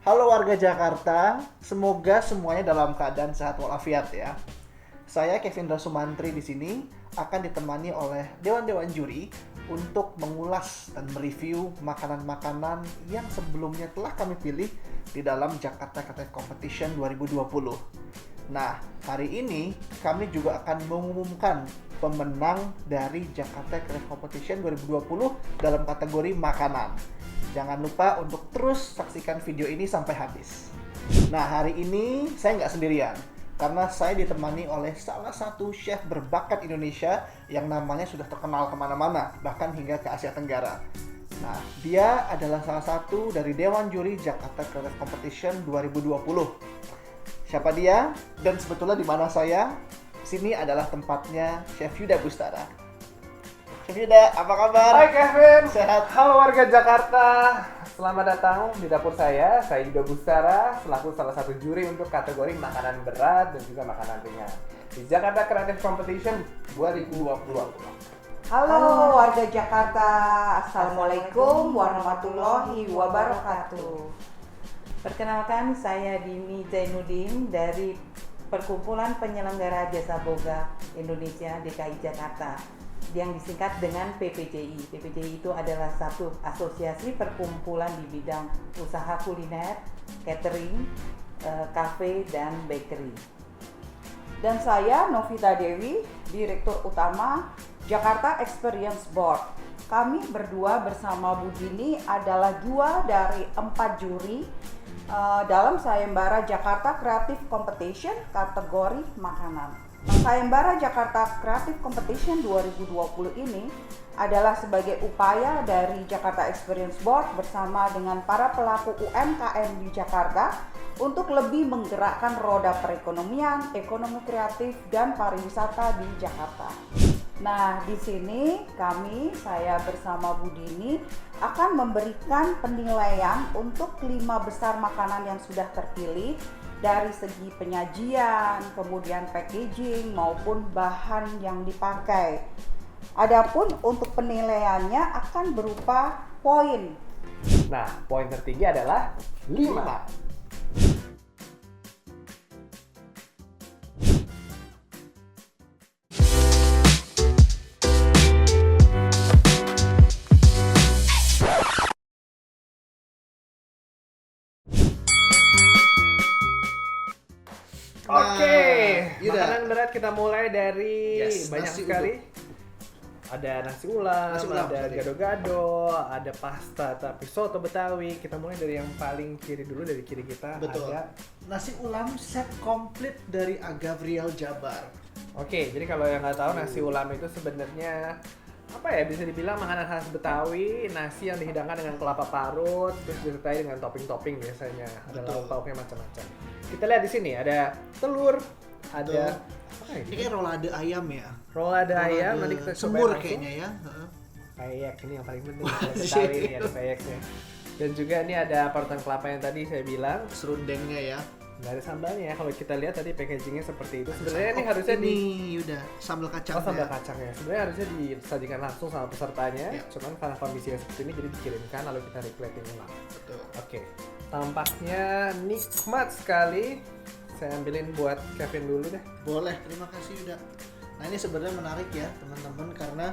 Halo warga Jakarta, semoga semuanya dalam keadaan sehat walafiat ya. Saya Kevin Sumantri di sini akan ditemani oleh dewan-dewan juri untuk mengulas dan mereview makanan-makanan yang sebelumnya telah kami pilih di dalam Jakarta Creative Competition 2020. Nah, hari ini kami juga akan mengumumkan pemenang dari Jakarta Creative Competition 2020 dalam kategori makanan. Jangan lupa untuk terus saksikan video ini sampai habis. Nah, hari ini saya nggak sendirian, karena saya ditemani oleh salah satu chef berbakat Indonesia yang namanya sudah terkenal kemana-mana, bahkan hingga ke Asia Tenggara. Nah, dia adalah salah satu dari Dewan Juri Jakarta Creative Competition 2020. Siapa dia? Dan sebetulnya di mana saya? Sini adalah tempatnya Chef Yuda Bustara. Chef Yuda, apa kabar? Hai Kevin, Sehat? halo warga Jakarta. Selamat datang di dapur saya Yuda Bustara, selaku salah satu juri untuk kategori makanan berat dan juga makanan ringan di Jakarta Creative Competition 2020. Halo warga Jakarta, Assalamualaikum warahmatullahi wabarakatuh. Perkenalkan, saya Dini Zainuddin dari Perkumpulan Penyelenggara Jasa Boga Indonesia DKI Jakarta yang disingkat dengan PPJI. PPJI itu adalah satu asosiasi perkumpulan di bidang usaha kuliner, catering, kafe, dan bakery. Dan saya Novita Dewi, Direktur Utama Jakarta Experience Board. Kami berdua bersama Bu Dini adalah 2 dari 4 juri dalam Sayembara Jakarta Creative Competition kategori makanan. Sayembara Jakarta Creative Competition 2020 ini adalah sebagai upaya dari Jakarta Experience Board bersama dengan para pelaku UMKM di Jakarta untuk lebih menggerakkan roda perekonomian, ekonomi kreatif, dan pariwisata di Jakarta. Nah, di sini saya bersama Bu Dini akan memberikan penilaian untuk 5 besar makanan yang sudah terpilih dari segi penyajian, kemudian packaging maupun bahan yang dipakai. Adapun untuk penilaiannya akan berupa poin. Nah, poin tertinggi adalah 5. Oke, makanan berat kita mulai dari banyak nasi sekali. Ada nasi ulam, ada sorry. gado-gado, ada pasta tapi soto Betawi. Kita mulai dari yang paling kiri dulu, dari kiri kita. Betul. Ada. Nasi ulam set komplit dari Agavriel Jabar. Oke, jadi kalau yang nggak tahu, nasi ulam itu sebenarnya apa ya, bisa dibilang makanan khas Betawi, nasi yang dihidangkan dengan kelapa parut, terus disertai dengan topping-topping biasanya. Ada lauk pauknya macam-macam. Kita lihat di sini ada telur, ada apa Ini ini? kayak rolade ayam ya. Rolade ayam, nanti kita coba semur langsung. kayaknya ya. Peyek, ini yang paling penting kalau Betawi ini ada peyeknya. Dan juga ini ada parutan kelapa yang tadi saya bilang. Serundengnya ya. Nggak ada sambalnya ya. Kalau kita lihat tadi packagingnya seperti itu. Sebenarnya ini harusnya ini udah sambal kacang. Oh, sambal kacang ya. Sebenarnya harusnya disajikan langsung sama pesertanya. Ya. Cuman karena kondisinya seperti ini jadi dikirimkan lalu kita replating ulang. Betul. Oke. Tampaknya nikmat sekali. Saya ambilin buat Kevin dulu deh. Boleh, terima kasih Yuda. Nah, ini sebenarnya menarik ya teman-teman, karena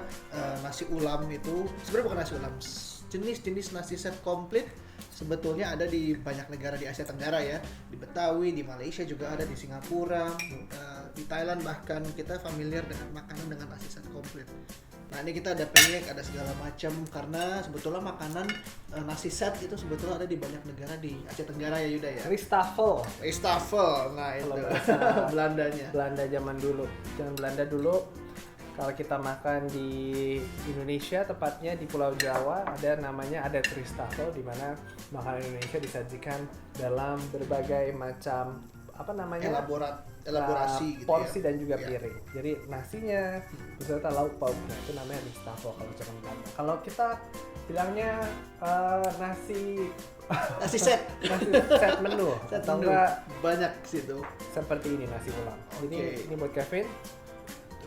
nasi ulam itu sebenarnya bukan nasi ulam, jenis-jenis nasi set komplit sebetulnya ada di banyak negara di Asia Tenggara ya, di Betawi, di Malaysia juga ada, di Singapura, di Thailand bahkan kita familiar dengan makanan dengan nasi set komplit. Nah, ini kita ada peyek, ada segala macam, karena sebetulnya makanan nasi set itu sebetulnya ada di banyak negara di Asia Tenggara ya Yuda ya. Ristafel. Wastafel, nah itu Kalau bahasa Belandanya. Belanda zaman dulu. Zaman Belanda dulu kalau kita makan di Indonesia, tepatnya di Pulau Jawa, ada namanya adat Ristafel, di mana makanan Indonesia disajikan dalam berbagai macam apa namanya? Elaborasi gitu porsi ya. dan juga Iya. piring. Jadi nasinya beserta lauk pauknya itu namanya Ristafel kalau zaman Belanda. Kalau kita bilangnya nasi set. nasi set menu Set atau menu. enggak Banyak situ. seperti ini nasi ulam. Oke. Ini buat Kevin.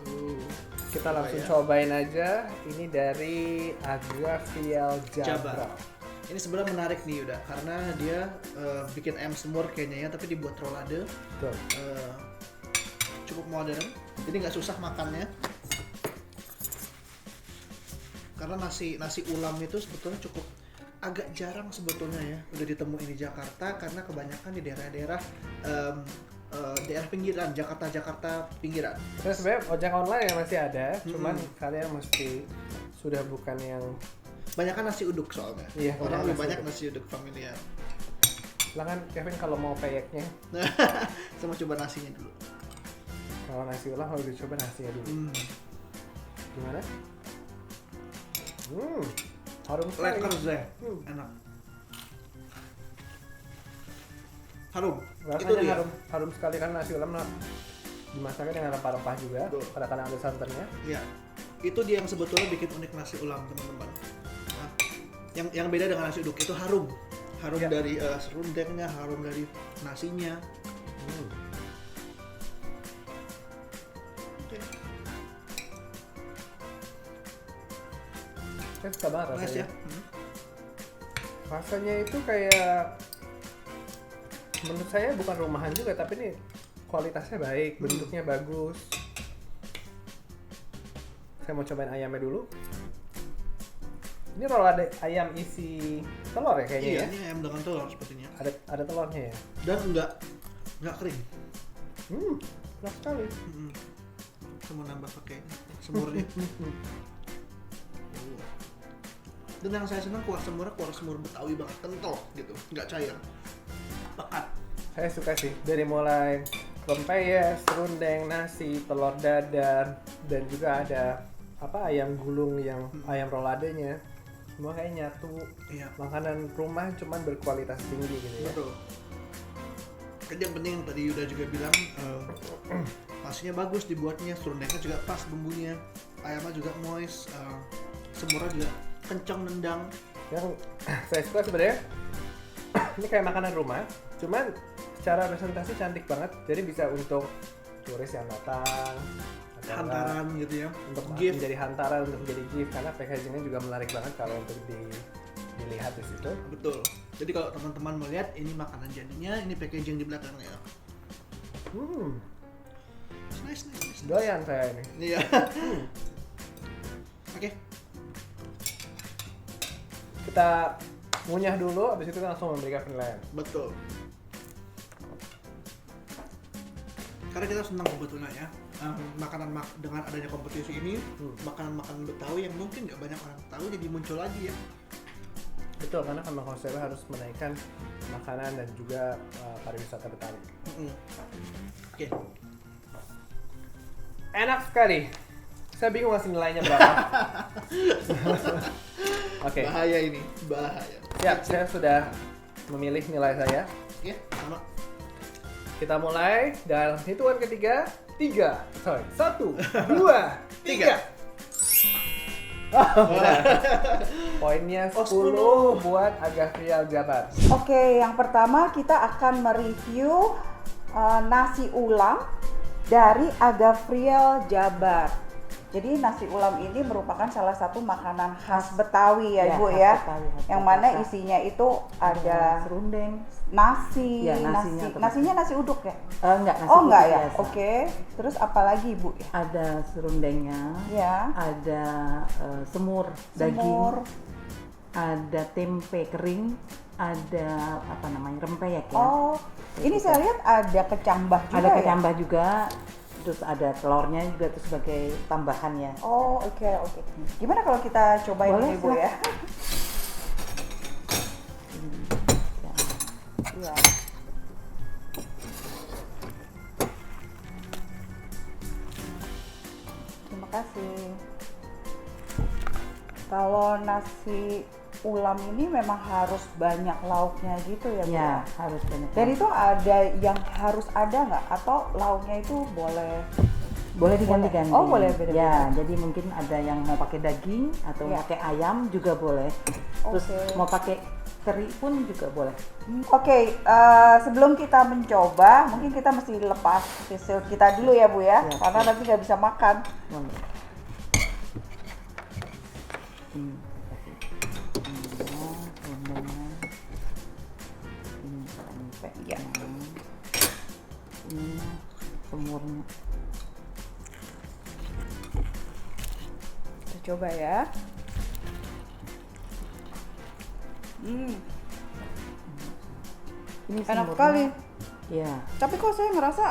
Tuh. Kita langsung ya. cobain aja. Ini dari Agavriel Jabar. Ini sebenarnya menarik nih udah karena dia bikin ayam semur kayaknya ya, tapi dibuat rolade. Betul. Cukup modern, jadi nggak susah makannya. Karena nasi ulam itu sebetulnya cukup agak jarang sebetulnya ya udah ditemuin di Jakarta, karena kebanyakan di daerah-daerah daerah pinggiran, Jakarta pinggiran. Terus sebenarnya ojek online yang masih ada, cuman kalian mesti sudah bukan yang Banyak kan nasi uduk soalnya. Iya, Orang nasi lebih banyak uduk. nasi uduk familiar. silakan Kevin kalau mau peyeknya. Saya mau coba nasinya dulu. Kalau nasi ulam harus dicoba nasinya dulu. Gimana? Harum sekali. Lekker Zeh, enak. Harum. Itu Rasanya dia. harum sekali karena nasi ulam dimasaknya dengan rempah-rempah juga. Betul. Kadang-kadang ada santannya. Ya, itu dia yang sebetulnya bikin unik nasi ulam teman-teman. Nah, yang beda dengan nasi uduk itu harum Ya. dari serundengnya, harum dari nasinya. Oke. Saya suka banget Nice rasanya. ya. Rasanya itu kayak menurut saya bukan rumahan juga, tapi ini kualitasnya baik, bentuknya bagus. Saya mau cobain ayamnya dulu. Ini rolade ayam isi telur ya kayaknya Iya, ya. ini ayam dengan telur sepertinya. Ada telurnya ya. Dan nggak kering. Enak sekali. Saya mau nambah pakai semurnya. Dan yang saya senang kuah semur Betawi banget, kental gitu, nggak cair, pekat. Saya suka sih dari mulai rempeyek, serundeng, nasi, telur dadar, dan juga ada ayam gulung yang ayam roladenya. Semua kayak nyatu. Iya. Makanan rumah cuman berkualitas tinggi gitu ya. Betul. Jadi yang penting yang tadi Yuda juga bilang nasinya bagus dibuatnya, serundengnya juga pas bumbunya, ayamnya juga moist, semurnya juga kencang nendang. Yang saya suka sebenarnya ini kayak makanan rumah, cuman secara presentasi cantik banget. Jadi bisa untuk turis yang datang, atau Hantaran gitu ya. untuk Gift. menjadi hantaran, untuk menjadi gift, karena packagingnya juga menarik banget kalau untuk dilihat di situ. Betul. Jadi kalau teman-teman melihat ini makanan jadinya, ini packaging di belakangnya. Nice. Doyan saya ini. Iya. Oke. Kita ngunyah dulu, habis itu kita langsung memberikan penilaian. Betul. Karena kita senang sebetulnya ya dengan adanya kompetisi ini, makanan-makanan Betawi yang mungkin nggak banyak orang tahu jadi muncul lagi ya. Betul, karena memang konsepnya harus menaikkan makanan dan juga pariwisata Betawi. Oke. Enak sekali. Saya bingung ngasih nilainya berapa. Oke. Bahaya ini, bahaya. Siap, saya sudah memilih nilai saya. Ya, sama. Kita mulai dalam hitungan ketiga. 1, 2, 3. Poinnya 10 buat Agafrial Jabar. Oke, yang pertama kita akan mereview nasi ulam dari Agafrial Jabar. Jadi nasi ulam ini merupakan salah satu makanan khas Betawi ya, Ibu khas ya. Betawi, khas Yang mana Jakarta. isinya itu ada serundeng. nasi, Ya, nasinya nasinya nasi uduk ya? Enggak, nasi Oh enggak putih ya? biasa. Oke. Terus apa lagi Ibu ya? Ada serundengnya, Ya. ada semur daging, Semur. ada tempe kering, ada rempeyek ya. Oh, ini saya lihat ada kecambah juga Ada ya? kecambah juga, terus ada telurnya juga itu sebagai tambahan ya. Oh, oke. Gimana kalau kita cobain Boleh, ini, Bu ya? Iya. Terima kasih. Kalau nasi ulam ini memang harus banyak lauknya gitu ya, Bu? Ya, harus banyak. Dan itu ada yang harus ada nggak? Atau lauknya itu boleh? boleh diganti-ganti. Oh, boleh beda-beda. Ya, jadi mungkin ada yang mau pakai daging atau Ya. pakai ayam juga boleh. Terus Oke. mau pakai teri pun juga boleh. Oke, sebelum kita mencoba, mungkin kita mesti lepas facial kita dulu ya Bu ya, Ya, karena nanti nggak bisa makan. Boleh. tempe. Ya. Ini semurnya. Kita coba ya. Ini Enak semurnya. sekali. Iya. Tapi kok saya ngerasa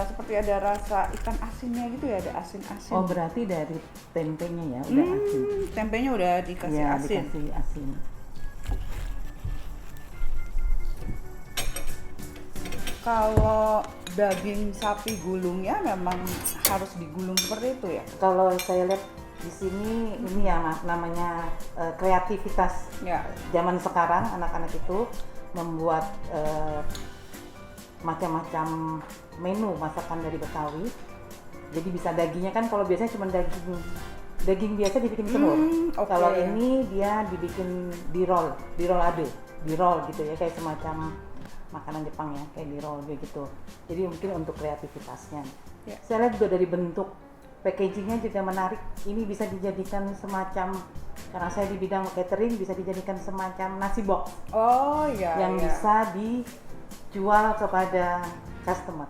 seperti ada rasa ikan asinnya gitu ya, ada asin-asin. Oh, berarti dari tempenya ya udah asin. Tempenya udah dikasih Iya, asin. dikasih asin. Kalau daging sapi gulungnya memang harus digulung seperti itu ya? Kalau saya lihat di sini ini ya namanya kreativitas Ya. zaman sekarang, anak-anak itu membuat macam-macam menu masakan dari Betawi. Jadi bisa dagingnya kan, kalau biasanya cuma daging biasa dibikin semur. Oke. Kalau ini dia dibikin di roll gitu ya, kayak semacam makanan Jepang ya, kayak di roll gitu. Jadi mungkin untuk kreativitasnya. Ya. Saya lihat juga dari bentuk packagingnya juga menarik. Ini bisa dijadikan semacam, karena saya di bidang catering, bisa dijadikan semacam nasi box Oh iya. yang iya. bisa dijual kepada customer.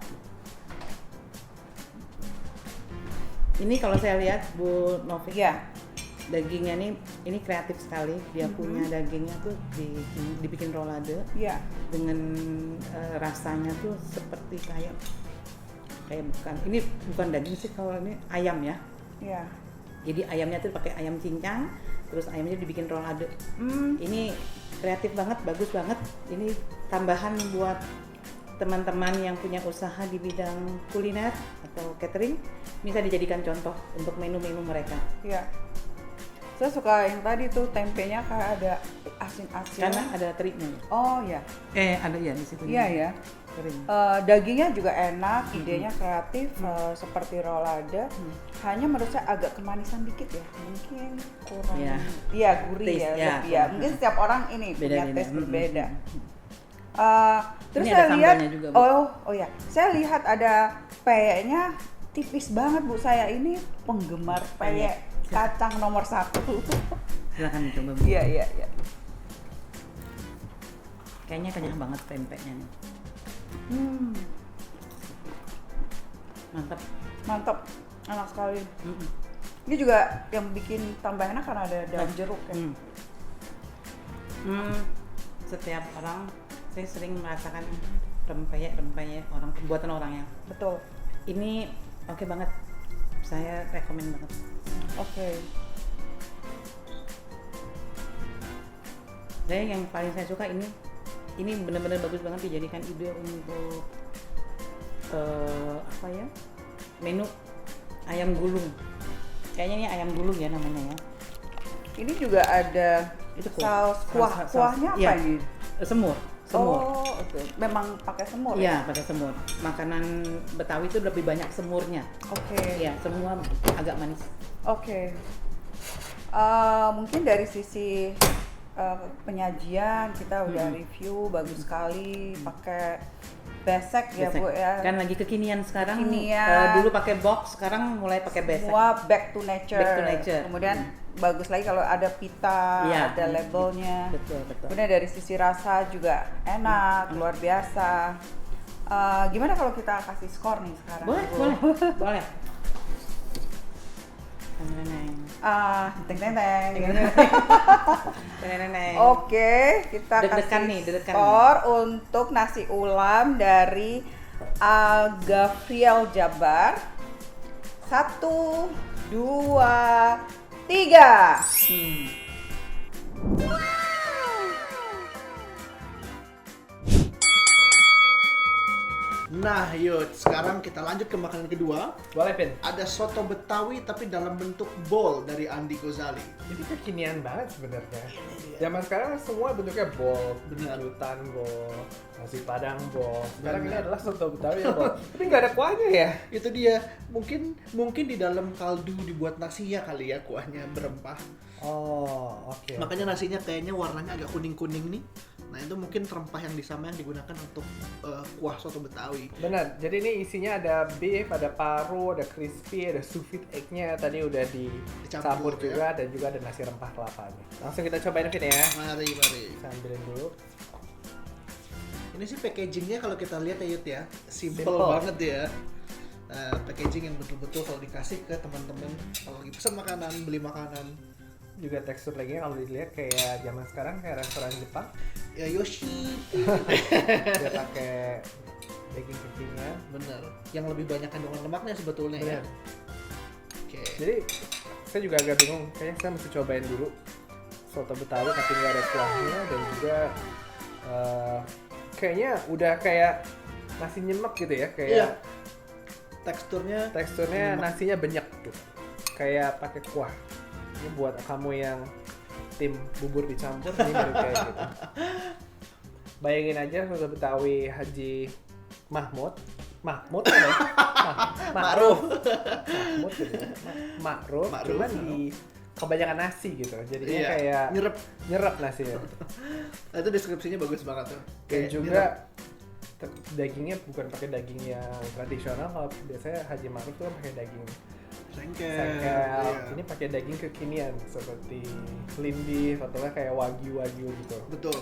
Ini kalau saya lihat Bu Novi, Iya. dagingnya ini kreatif sekali. Dia punya dagingnya tuh dibikin rolade Iya. dengan rasanya tuh seperti kayak bukan, ini bukan daging sih, kalau ini ayam ya. Iya. Jadi ayamnya tuh pakai ayam cincang, terus ayamnya dibikin rolade. Ini kreatif banget, bagus banget. Ini tambahan buat teman-teman yang punya usaha di bidang kuliner atau catering, bisa dijadikan contoh untuk menu-menu mereka. Iya. Saya suka yang tadi tuh tempenya kayak ada asin-asin. Karena ada terinya. Oh ya. Ada ya di situ. Iya ya. Kering. Dagingnya juga enak, idenya kreatif, seperti rolade. Hanya menurut saya agak kemanisan dikit ya, mungkin kurang. Iya. Iya, gurih Taste, ya, ya. lebih ya. Mungkin setiap orang ini punya Beda-beda. taste berbeda. Terus Ini saya ada lihat, sambalnya juga, Bu. oh ya, saya lihat ada peyeknya tipis banget Bu. Saya ini penggemar peyek kacang nomor 1. Silakan dicoba. Bu. Iya, iya, iya. Kayaknya kenyang banget tempenya nih. Mantap. Mantap, enak sekali. Ini juga yang bikin tambah enak karena ada daun jeruk ya. Setiap orang, saya sering merasakan rempeyek orang, buatan orang ya. Betul. Ini oke banget, saya rekomen banget. Oke. Saya yang paling saya suka ini benar-benar bagus banget dijadikan ide untuk menu ayam gulung. Kayaknya ini ayam gulung ya namanya ya. Ini juga ada Itu saus kuah. Kuahnya apa Iya. ini? Semur. Oh, oke. Memang pakai semur ya? Iya, pakai semur. Makanan Betawi itu lebih banyak semurnya. Oke. Iya, semua agak manis. Oke. Mungkin dari sisi penyajian kita udah review bagus sekali, pakai besek ya Besek. Bu ya. Kan lagi kekinian sekarang. Kekinian. Dulu pakai box, sekarang mulai pakai besek. Semua back to nature. Back to nature. Kemudian bagus lagi kalau ada pita, Iya. ada labelnya. Betul. Kemudian dari sisi rasa juga enak, luar biasa. Gimana kalau kita kasih skor nih sekarang? Boleh, Bu? boleh. Neneng. Teng. Neneng. Oke, kita Deg-degan kasih nih, deg-degan skor untuk nasi ulam dari Gavriel Jabar. 1, 2, 3. Nah, yuk, sekarang kita lanjut ke makanan kedua. Boleh, Vin? Ada soto Betawi tapi dalam bentuk bowl dari Andi Gozali. Ini kekinian banget sebenarnya. Zaman sekarang semua bentuknya bowl, Benar. kejutan bowl, nasi padang bowl. Sekarang ini Benar. adalah soto Betawi ya bowl. Tapi nggak ada kuahnya ya? Itu dia. Mungkin di dalam kaldu dibuat nasi ya kali ya, kuahnya berempah. Oh, oke. Makanya nasinya kayaknya warnanya agak kuning-kuning nih. Nah, itu mungkin rempah yang di sana yang digunakan untuk kuah soto Betawi. Benar. Jadi ini isinya ada beef, ada paru, ada crispy, ada sous vide egg-nya tadi udah Dicampur dicampur juga dan juga ada nasi rempah kelapanya. Langsung kita cobain Vin ya. Mari. Saya ambilin dulu. Ini Ini sih packagingnya kalau kita lihat ya Yud ya, simple Simple. banget ya. Packaging yang betul-betul kalau dikasih ke teman-teman kalau lagi pesan makanan, beli makanan. Juga tekstur dagingnya kalau dilihat kayak zaman sekarang kayak restoran Jepang. Ya Yoshi, Dia pakai daging kekinian. bener. Yang lebih banyak kandungan lemaknya sebetulnya ya. Bener. Oke. Jadi saya juga agak bingung, kayaknya saya mesti cobain dulu soto Betawi tapi nggak ada kuahnya, dan juga kayaknya udah kayak nasi nyemek gitu ya, kayak Iya. Teksturnya teksturnya nyemek. nasinya banyak gitu, kayak pakai kuah. Ini buat kamu yang tim bubur dicampur, ini mirip kayak gitu. Bayangin aja soto Betawi Haji Mahmud kan ya? Mahmud gitu ya. Ma'ruf, Ma'ruf. cuman di kebanyakan nasi gitu, jadinya Iya, kayak nyerap. nasinya. Nah, itu deskripsinya bagus banget tuh. Dan Kayak juga dagingnya bukan pakai daging yang tradisional. Kalau biasanya Haji Ma'ruf tuh kan pakai daging sengkel. sengkel. Iya. Ini pakai daging kekinian seperti lean beef atau kayak wagyu gitu. Betul.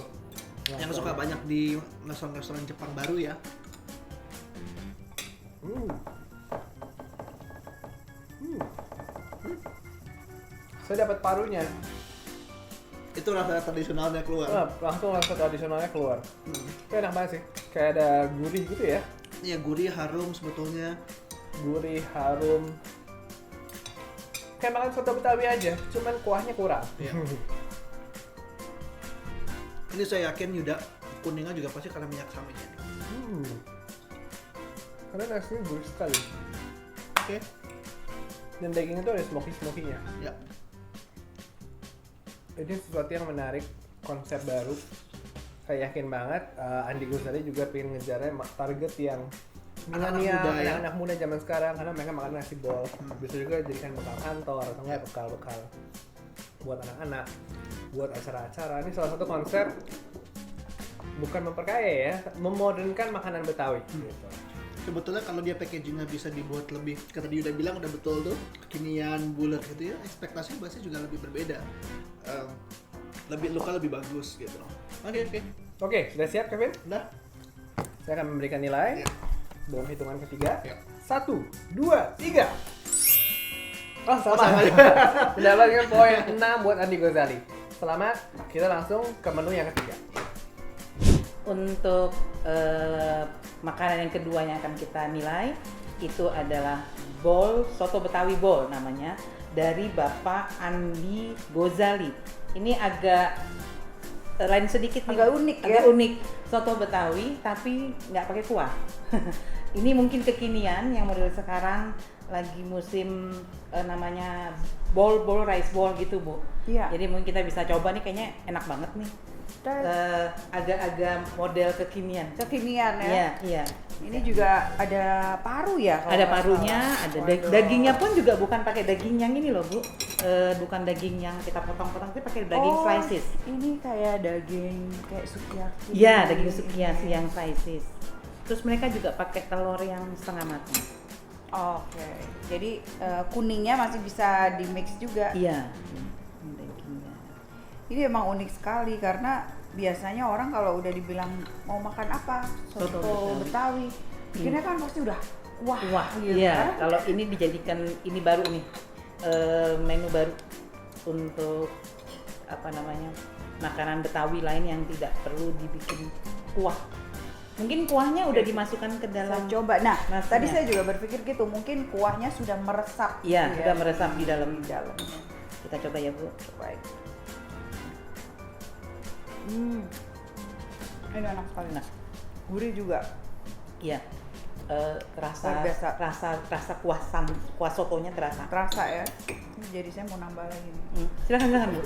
Yang suka banyak di restoran-restoran Jepang baru ya. Saya dapat parunya. Itu rasa tradisionalnya keluar. Langsung rasa tradisionalnya keluar. Itu enak banget sih. Kayak ada gurih gitu ya. Iya, gurih, harum sebetulnya. Gurih, harum. Kayak makan soto Betawi aja, cuman kuahnya kurang. Iya. Ini saya yakin Yuda, kuningnya juga pasti karena minyak saminya. Karena nasinya gurih sekali. Oke. Dan dagingnya tuh ada smoky-smoky-nya. Ya. Ini sesuatu yang menarik, konsep baru. Saya yakin banget Andi Gosali juga pengen ngejarnya target yang Anak-anak milenial, muda ya. anak muda zaman sekarang, karena mereka makan nasi bol. Bisa juga jadikan bekal kantor atau enggak bekal-bekal buat anak-anak, buat acara-acara. Ini salah satu konsep bukan memperkaya ya, memodernkan makanan Betawi. Gitu. Sebetulnya kalau dia packagingnya bisa dibuat lebih, kata dia udah bilang udah betul tuh, kekinian, bulat gitu ya, ekspektasinya pasti juga lebih berbeda. Lebih bagus gitu. Oke. Oke, sudah siap Kevin? Udah? Saya akan memberikan nilai Ya. dalam hitungan ketiga. Ya. 1, 2, 3. Oh, sama. sama. Mendapatkan poin 6 buat Andi Gosali. Selamat, kita langsung ke menu yang ketiga. Untuk makanan yang kedua yang akan kita nilai itu adalah bowl soto Betawi bowl namanya, dari Bapak Andi Gosali. Ini agak lain sedikit nih. Agak unik ya? Agak unik, soto Betawi tapi nggak pakai kuah. Ini mungkin kekinian yang model sekarang lagi musim namanya bowl rice bowl gitu Bu. Iya. Jadi mungkin kita bisa coba nih, kayaknya enak banget nih. Agak-agak model kekinian. Kekinian ya. Iya, iya. Ini juga ada paru ya? kalau Ada nggak parunya, salah. ada Waduh. dagingnya pun juga bukan pakai daging yang ini loh Bu. Bukan daging yang kita potong-potong, tapi pakai daging Oh, slices. Ini kayak daging kayak sukiyaki. Iya, daging sukiyaki yang slices. Terus mereka juga pakai telur yang setengah matang. Oke. Jadi kuningnya masih bisa di mix juga. Iya. Dagingnya. Ini emang unik sekali karena biasanya orang kalau udah dibilang mau makan apa, soto Soto Betawi, pikirnya kan pasti udah wah gitu Iya, kan. kalau ini dijadikan ini baru nih, menu baru untuk apa namanya, makanan Betawi lain yang tidak perlu dibikin kuah. Mungkin kuahnya udah dimasukkan ke Saya dalam. coba. Nah, nasinya. tadi saya juga berpikir gitu, mungkin kuahnya sudah meresap. Iya, gitu sudah meresap di dalam. di dalamnya. Kita coba ya Bu. Cobain. Ini enak sekali. Nah, Gurih juga. iya. Terasa Luar biasa. rasa kuah sotonya terasa. Terasa ya. Ini jadi saya mau nambah lagi nih. Silakan Bu.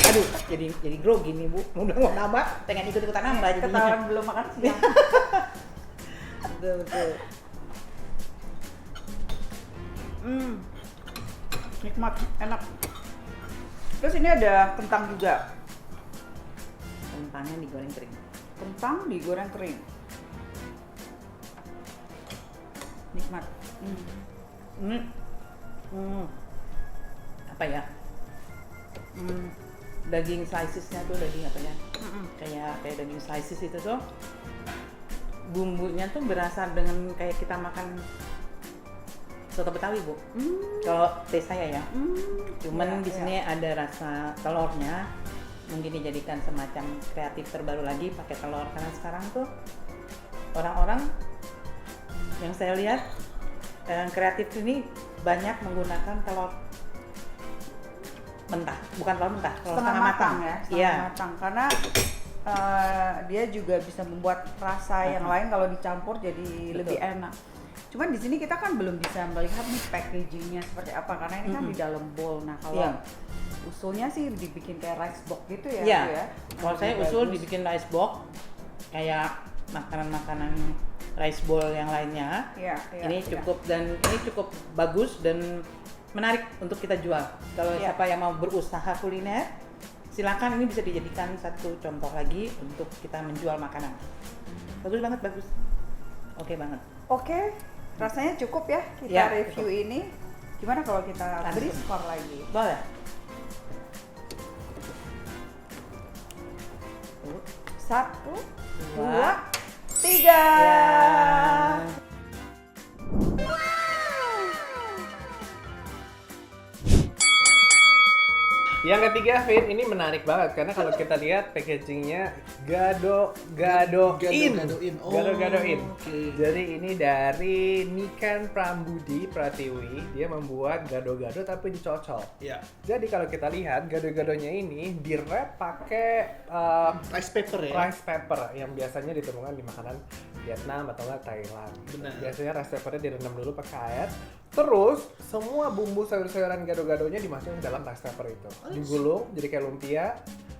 Aduh, jadi grogi nih Bu. Udah mau nambah, pengen ikut-ikutan nambah jadinya. Ketahuan belum makan siang. Betul. Nikmat, enak. Terus ini ada kentang juga. Kentangnya digoreng kering. Kentang digoreng kering. Nikmat. Apa ya? Daging slicesnya tuh daging apa ya? Kayak daging slices itu tuh bumbunya tuh berasa dengan kayak kita makan soto Betawi, Bu. Kalau taste saya ya. Cuman Iya, di sini ada rasa telurnya. Mungkin dijadikan semacam kreatif terbaru lagi pakai telur, karena sekarang tuh orang-orang yang saya lihat kreatif ini banyak menggunakan telur mentah, bukan telur mentah, telur Setengah matang ya, setengah Iya. matang. Karena dia juga bisa membuat rasa yang lain kalau dicampur jadi lebih enak. Cuman di sini kita kan belum bisa melihat nih packagingnya seperti apa karena ini kan di dalam bowl. Nah kalau Iya. usulnya sih dibikin kayak rice box gitu ya. Iya. Bu, ya. Kalau saya Lebih usul bagus. dibikin rice box kayak makanan-makanan rice bowl yang lainnya. Iya, iya, Ini iya. cukup dan ini cukup bagus dan menarik untuk kita jual. Kalau Iya. siapa yang mau berusaha kuliner, silakan, ini bisa dijadikan satu contoh lagi untuk kita menjual makanan. Bagus banget, bagus. Oke banget. Oke, rasanya cukup ya kita Ya, review cukup. ini. Gimana kalau kita Langsung. beri skor lagi? Boleh. Satu, Dua, dua, tiga. Ya. Yang ketiga, Vin, ini menarik banget karena kalau kita lihat packagingnya gado-gadoin. Gado-gadoin. Oh, Gado-gadoin. oke. Jadi ini dari Niken Prambudi Pratiwi, dia membuat gado-gado tapi dicocol. Ya, Jadi kalau kita lihat gado-gadonya ini di-wrap pakai rice paper ya. rice paper yang biasanya ditemukan di makanan Vietnam atau enggak Thailand. Benar. Biasanya rice papernya direndam dulu pakai air. Terus semua bumbu sayur-sayuran gado-gadonya dimasukkan ke dalam rice paper itu. Digulung jadi kayak lumpia,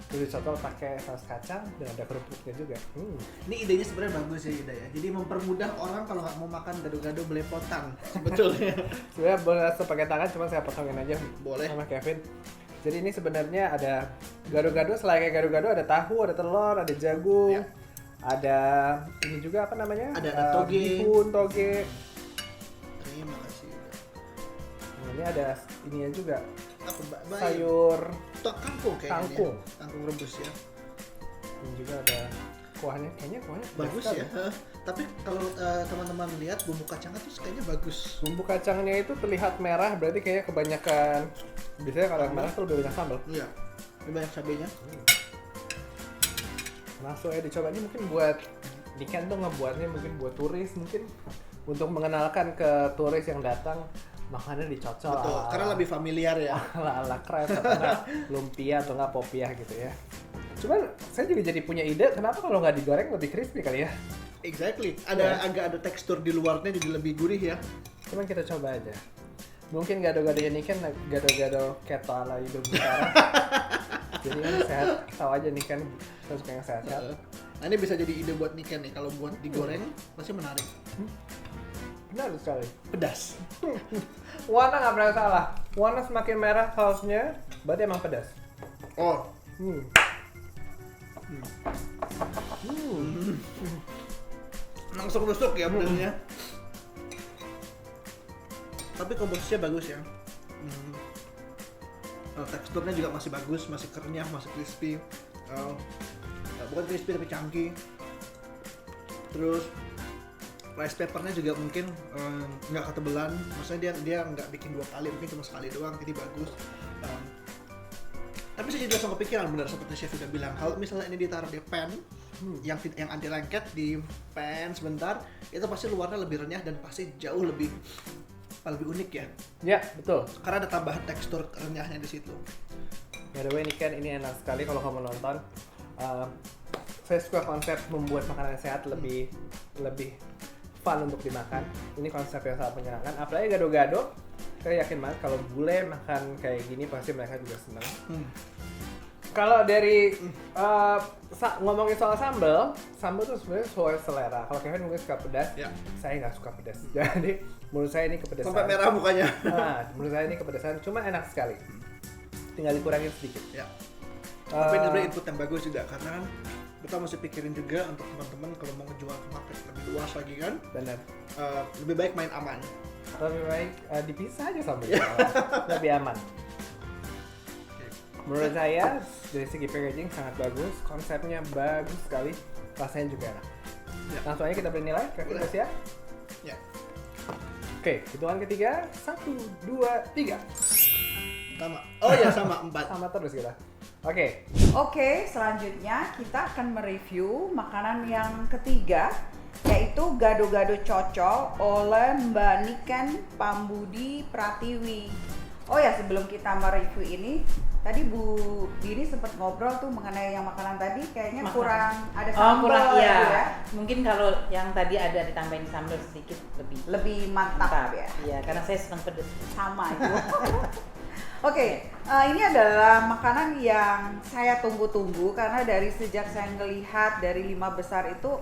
terus dicocol pakai saus kacang dan ada kerupuknya juga. Ini idenya sebenarnya bagus ya, Ida ya. Jadi mempermudah orang kalau nggak mau makan gado-gado belepotan sebetulnya. Sebenarnya boleh langsung pakai tangan, cuma saya potongin aja. Boleh. Sama Kevin. Jadi ini sebenarnya ada gado-gado, selain kayak gado-gado ada tahu, ada telur, ada jagung, Ya. ada ini juga apa namanya? Ada toge. Bihun, toge. Terima kasih. Ida. Nah, ini ada ininya juga, Apa baik? sayur. Kangkung kayaknya. Kangkung. Dia. Kangkung rebus ya. Ini juga ada kuahnya, kayaknya kuahnya Bagus sekali. ya. Tapi kalau teman-teman lihat bumbu kacangnya tuh kayaknya bagus. Bumbu kacangnya itu terlihat merah, berarti kayaknya kebanyakan. Biasanya kalau yang merah tuh lebih banyak sambal. Iya. Lebih banyak cabenya. Langsung aja dicoba. Ini mungkin buat Niken tuh ngebuatnya mungkin buat turis, mungkin untuk mengenalkan ke turis yang datang makannya dicocol. Betul. ala- Karena lebih familiar ya. ala crepes atau enggak lumpia atau enggak popiah gitu ya. Cuman saya juga jadi punya ide, kenapa kalau nggak digoreng lebih crispy kali ya? Exactly. Agak ada tekstur di luarnya jadi lebih gurih ya. Cuman kita coba aja. Mungkin gado-gadonya Niken gado-gado keto ala Indo Butara. Jadi kan sehat, tahu aja nih kan kita suka yang sehat-sehat. Nah ini bisa jadi ide buat Niken nih. Kalau buat digoreng pasti menarik. Benar sekali. Pedas. Warna nggak pernah salah. Warna semakin merah sausnya, berarti emang pedas. Oh. Langsung rusuk ya pedasnya. Tapi komposisinya bagus ya. Teksturnya juga masih bagus, masih kenyah, masih crispy. Bukan crispy tapi chunky. Terus rice papernya juga mungkin nggak ketebelan. Maksudnya dia nggak bikin 2 kali, mungkin cuma sekali doang, jadi bagus. Tapi saya juga langsung kepikiran benar seperti chef udah bilang, kalau misalnya ini ditaruh di pan yang anti lengket di pan sebentar, itu pasti luarnya lebih renyah dan pasti jauh lebih unik ya. Ya, betul. Karena ada tambahan tekstur renyahnya di situ. By the way, Niken, ini enak sekali kalau kamu nonton. Saya suka konsep membuat makanan sehat lebih fun untuk dimakan. Ini konsep yang sangat menyenangkan. Apalagi gado-gado, saya yakin banget kalau bule makan kayak gini pasti mereka juga senang. Kalau dari ngomongin soal sambal tuh sebenarnya sesuai selera. Kalau Kevin mungkin suka pedas, Ya. saya nggak suka pedas. Jadi menurut saya ini kepedasan. Sampai merah mukanya. Nah, menurut saya ini kepedasan, cuman enak sekali. Tinggal dikurangin sedikit. Ya. Tapi ini sebenarnya input yang bagus juga karena kan kita mesti pikirin juga untuk teman-teman kalau mau ngejual ke market lebih luas lagi kan, Benar. lebih baik main aman. Lebih baik dipisah aja sambil lebih aman. Menurut saya dari segi packaging sangat bagus, konsepnya bagus sekali, rasanya juga enak. Langsung aja kita beri nilai. Kevin udah siap? Ya. Oke, hitungan ketiga. 1, 2, 3. Sama. Oh ya sama 4. Sama terus kita. Oke. Oke, selanjutnya kita akan mereview makanan yang ketiga, yaitu gado-gado cocol oleh Mbak Niken Pambudi Pratiwi. Oh ya, sebelum kita mereview ini, tadi Bu Dini sempat ngobrol tuh mengenai yang makanan tadi, kayaknya Makanan. kurang ada Oh sambal kurang ya, iya. Bu, ya. Mungkin kalau yang tadi ada ditambahin sambal sedikit Lebih mantap ya. Iya, karena saya senang pedas. Sama itu. Oke, ini adalah makanan yang saya tunggu-tunggu karena dari sejak saya ngelihat dari 5 besar itu,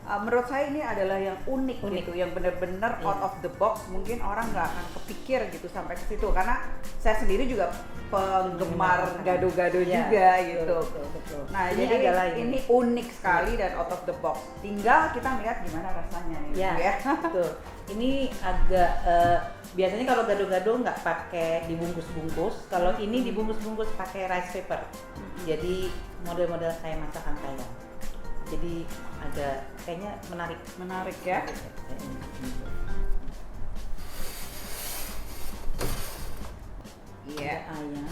menurut saya ini adalah yang unik. Gitu, yang benar-benar Iya. out of the box. Mungkin orang nggak akan kepikir gitu sampai ke situ karena saya sendiri juga penggemar gado-gado Iya, juga betul, gitu. betul. Nah, Ini jadi adalah ini unik sekali dan out of the box. Tinggal kita lihat gimana rasanya nih, Ya, Bu, ya. betul. Ini agak biasanya kalau gado-gado nggak pakai dibungkus-bungkus. Kalau ini dibungkus-bungkus pakai rice paper. Jadi model-model kayak masakan Thailand. Jadi agak kayaknya menarik. Menarik ya. Iya. Ada ayam,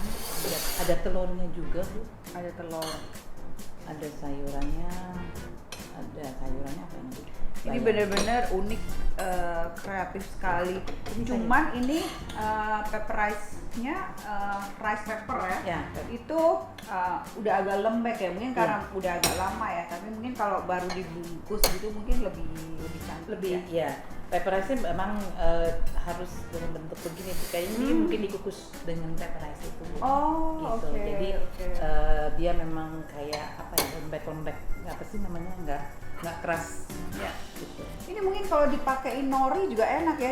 ada telurnya juga Bu. Ada telur. Ada sayurannya, apa ini? Ini benar-benar unik, kreatif sekali. Cuman ini pepper rice-nya rice pepper ya. Ya. Itu udah agak lembek ya, mungkin karena udah agak lama ya. Tapi mungkin kalau baru dibungkus gitu mungkin lebih cantik. Lebih ya. ya. Pepper rice memang harus dengan bentuk begini. Kayaknya dia mungkin dikukus dengan pepper rice itu. Bu. Oh, Gitu. oke, Jadi oke. dia memang kayak apa ya, lembek-lembek. Apa sih namanya? Nggak keras. Ya. Gitu. Ini mungkin kalau dipakein nori juga enak ya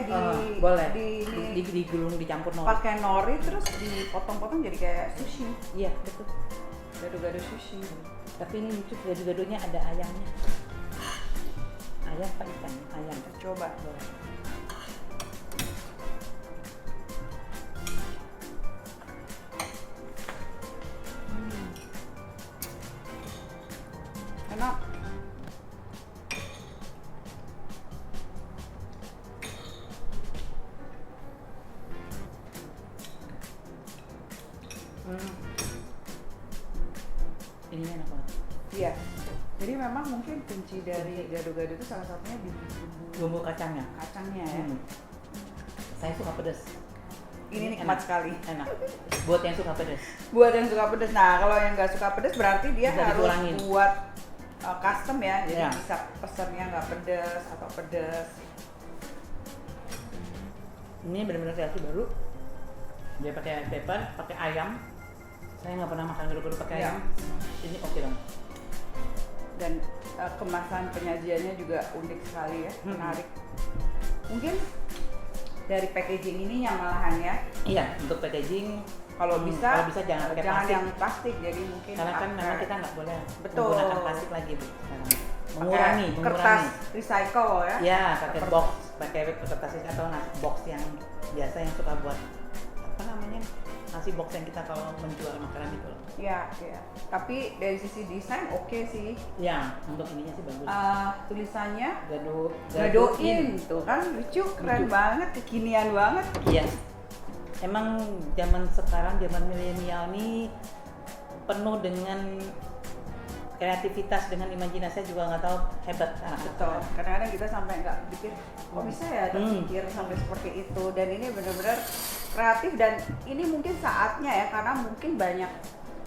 boleh. di Digulung dicampur nori. pakai nori terus dipotong-potong jadi kayak sushi. Iya, betul. Gado-gado sushi. Tapi ini lucu, gado-gadonya ada ayamnya. Ayam apa ikan? Ayam. Kita coba. Boleh. Enak. Ini enak banget. Iya. Jadi memang mungkin kunci dari gado-gado itu salah satunya di bumbu Bumbu kacangnya. kacangnya ya. Saya suka pedas. Ini nikmat enak. sekali. Enak. Buat yang suka pedas. Buat yang suka pedas. Nah, kalau yang nggak suka pedas berarti dia Bisa harus dikurangin. buat custom ya. Jadi Iya. bisa pesennya nggak pedas atau pedas. Ini benar-benar kreasi baru. Dia pakai pepper, pakai ayam. Saya nggak pernah makan gado-gado pakai Iya. ayam. Ini oke dong. Dan kemasan penyajiannya juga unik sekali ya, menarik. Mungkin dari packaging ininya malahan ya. Iya, untuk packaging Kalau bisa jangan pakai plastik. yang plastik. Jadi mungkin Karena kan pakai memang kita nggak boleh Betul. menggunakan plastik lagi Bu sekarang. pakai Mengurangi. kertas recycle ya. Ya, pakai box, pakai kertas atau box yang biasa yang suka buat apa namanya, nasi box yang kita kalau menjual makanan itu loh. Iya, iya. Tapi dari sisi desain oke sih. Ya, untuk ininya sih bagus. Tulisannya Gadoin. Gadoin tuh kan lucu, keren banget, kekinian banget. Iya. Emang zaman sekarang, zaman milenial nih penuh dengan kreativitas, dengan imajinasi, juga nggak tahu hebat anak. Betul. Kadang-kadang kita sampai nggak pikir, kok bisa ya terpikir sampai seperti itu. Dan ini benar-benar kreatif dan ini mungkin saatnya ya, karena mungkin banyak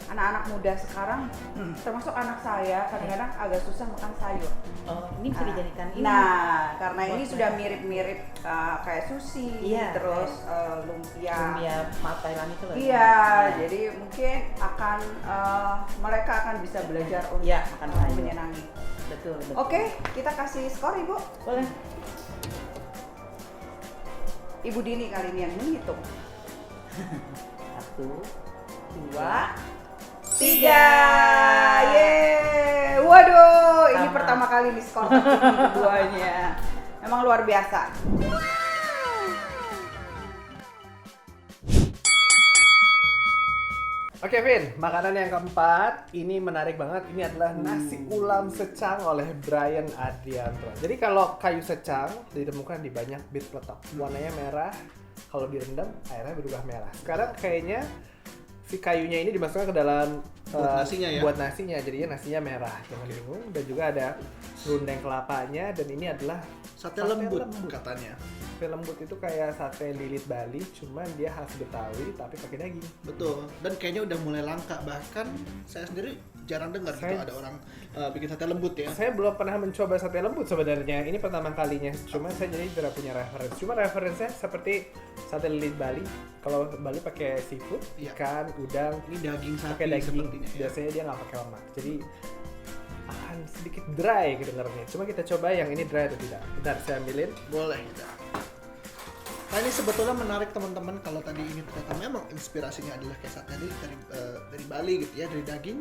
anak-anak muda sekarang, termasuk anak saya, kadang-kadang agak susah makan sayur. Oh, ini bisa dijadikan ini. Nah, karena ini Buat sudah mereka. mirip-mirip kayak sushi, Iya, terus lumpia. Lumpia mal Thailand itu loh. Iya, jadi mungkin akan mereka akan bisa belajar untuk Iya, makan sayur. menyenangi. Betul, betul. Oke, kita kasih skor Ibu. Boleh. Ibu Dini kali ini yang menghitung. 1, 2, 3. Yeay. Waduh, ini Sama. pertama kali nih skor tertinggi keduanya. Emang luar biasa. Oke Vin, makanan yang keempat ini menarik banget. Ini adalah nasi ulam secang oleh Brian Adrianto. Jadi kalau kayu secang ditemukan di banyak beet peletok. Warnanya merah, kalau direndam airnya berubah merah. Sekarang kayaknya si kayunya ini dimasukkan ke dalam Buat nasinya ya? Buat nasinya, jadinya nasinya merah. Jangan bingung. Dan juga ada serundeng kelapanya dan ini adalah Sate lembut katanya. sate lembut itu kayak sate lilit Bali, cuman dia khas Betawi tapi pakai daging. Betul. Dan kayaknya udah mulai langka. Bahkan saya sendiri jarang dengar gitu ada orang bikin sate lembut ya. Saya belum pernah mencoba sate lembut sebenarnya. Ini pertama kalinya. Cuma saya jadi tidak punya referensi. Cuma referensinya seperti sate lilit Bali. Kalau Bali pakai seafood, Iya. ikan, udang, Ini daging sapi pakai daging. sepertinya ya. Biasanya dia nggak pakai lemak. Jadi akan sedikit dry kedengarannya. Cuma kita coba yang ini dry atau tidak. Bentar, saya ambilin. Boleh kita. Nah ini sebetulnya menarik teman-teman kalau tadi ini ternyata memang inspirasinya adalah kayak sate dari Bali gitu ya, dari daging.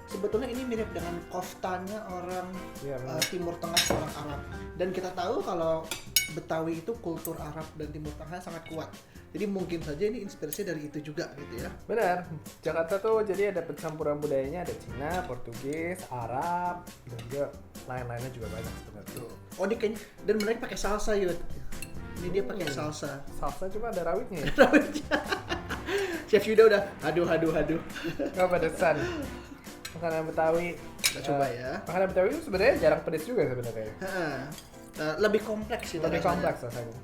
Sebetulnya ini mirip dengan koftanya orang Iya, benar. Timur Tengah, orang Arab. Dan kita tahu kalau Betawi itu kultur Arab dan Timur Tengah sangat kuat. Jadi mungkin saja ini inspirasi dari itu juga gitu ya. Benar, Jakarta tuh jadi ada pencampuran budayanya, ada Cina, Portugis, Arab, dan juga lain-lainnya juga banyak sebenarnya. Tuh. Oh ini kayaknya, dan mereka pakai salsa Yud. Ini dia pakai salsa. Salsa cuma ada rawitnya ya? Chef Yuda udah aduh. Gak pedesan. Makanan Betawi. Kita coba ya. Makanan Betawi itu sebenarnya jarang pedes juga sebenarnya. Lebih kompleks sih Lebih rasanya. kompleks rasanya.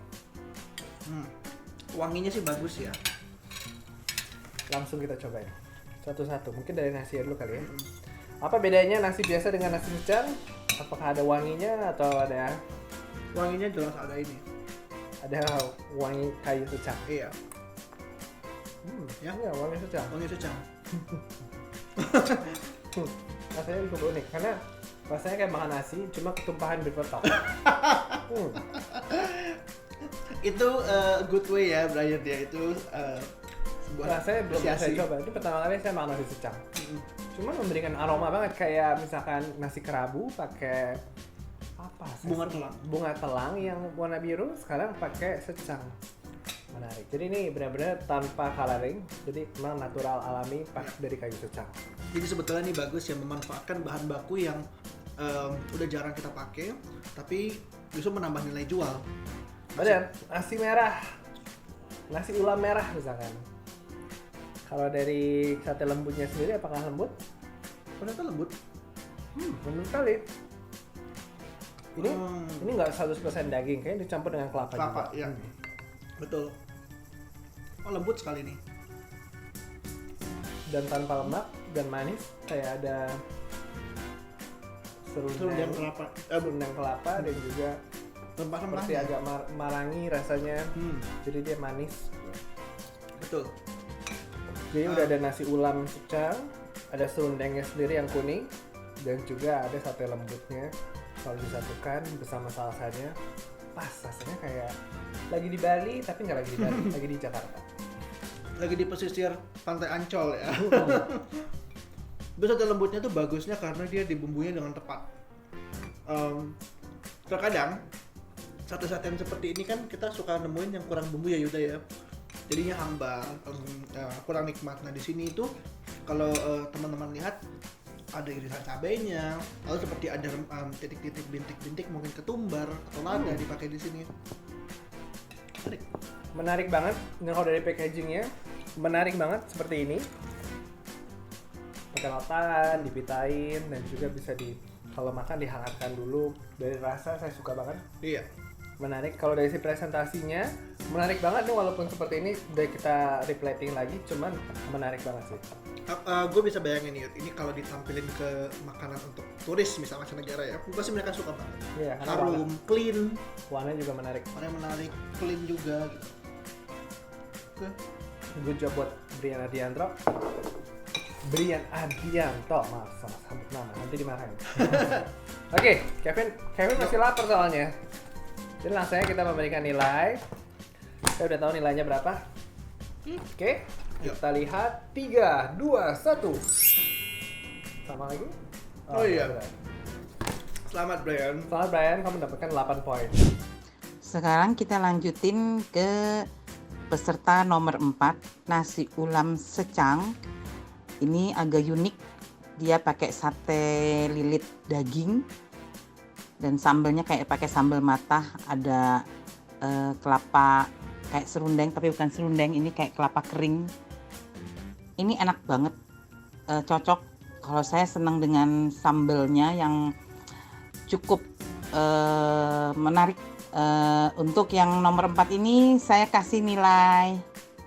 Wanginya sih bagus ya. Langsung kita cobain. Satu-satu. Mungkin dari nasi dulu kali ya. Apa bedanya nasi biasa dengan nasi secang? Apakah ada wanginya atau ada Wanginya jelas ada ini. wangi kayu secang? Iya. Ya, iya, wangi secang. Wangi secang. Rasanya cukup unik karena rasanya kayak makan nasi cuma ketumpahan beet peletok. Itu good way ya Brian ya, itu sebuah Nah, saya belum saya apresiasi. coba. Itu pertama kali saya makan nasi secang. Cuma memberikan aroma banget kayak misalkan nasi kerabu pakai apa? Bunga telang. Bunga telang yang warna biru sekarang pakai secang. Menarik. Jadi ini benar-benar tanpa coloring. Jadi memang natural alami pas dari kayu secang. Jadi sebetulnya ini bagus ya, memanfaatkan bahan baku yang udah jarang kita pakai, tapi justru menambah nilai jual. Benar, nasi merah. Nasi ulam merah misalkan. Kalau dari sate lembutnya sendiri apakah lembut? Ternyata lembut. Lembut sekali. Ini nggak 100% daging, kayaknya dicampur dengan kelapa Kelapa, juga. ya. Betul. Oh lembut sekali nih. Dan tanpa lemak dan manis, kayak ada Serundeng kelapa. serundeng kelapa dan juga Rempah-rempah. seperti agak marangi rasanya. Jadi dia manis. Betul. Jadi udah ada nasi ulam secang, ada serundengnya sendiri yang kuning, dan juga ada sate lembutnya. Kalau disatukan bersama salsanya, pas rasanya kayak lagi di Bali tapi nggak lagi di Bali, lagi di Jakarta. Lagi di pesisir Pantai Ancol ya. Terus sate lembutnya tuh bagusnya karena dia dibumbunya dengan tepat. Terkadang sate-satean seperti ini kan kita suka nemuin yang kurang bumbu ya Yuda ya. Jadinya hambar, kurang nikmat. Nah di sini itu kalau teman-teman lihat ada irisan cabenya, lalu seperti ada titik-titik bintik-bintik mungkin ketumbar atau lada dipakai di sini. Menarik banget. Nah, kalau dari packagingnya menarik banget seperti ini. Pakai lataan, dipitain, dan juga bisa kalau makan dihangatkan dulu. Dari rasa saya suka banget. Iya. Menarik. Kalau dari si presentasinya menarik banget nih, walaupun seperti ini udah kita replating lagi, cuman menarik banget sih. Gue bisa bayangin Yud, ini kalau ditampilin ke makanan untuk turis misalnya mancanegara ya, pasti mereka suka banget. Iya, karena Harum, clean, warnanya juga menarik. warna menarik, clean juga gitu. Oke. Good job buat Brian Adianto. Brian Adianto, maaf salah sebut nama, nanti dimarahin. Oke, Kevin masih lapar soalnya. Jadi langsung aja kita memberikan nilai. Saya udah tahu nilainya berapa. Oke, kita lihat 3, 2, 1. Sama lagi? Oh iya. benar. Selamat Brian. Selamat Brian, kamu mendapatkan 8 poin. Sekarang kita lanjutin ke peserta nomor 4, nasi ulam secang Ini agak unik, dia pakai sate lilit daging dan sambelnya kayak pakai sambal matah, ada kelapa kayak serundeng tapi bukan serundeng, ini kayak kelapa kering. Ini enak banget, cocok. Kalau saya senang dengan sambelnya yang cukup menarik. Untuk yang nomor 4 ini saya kasih nilai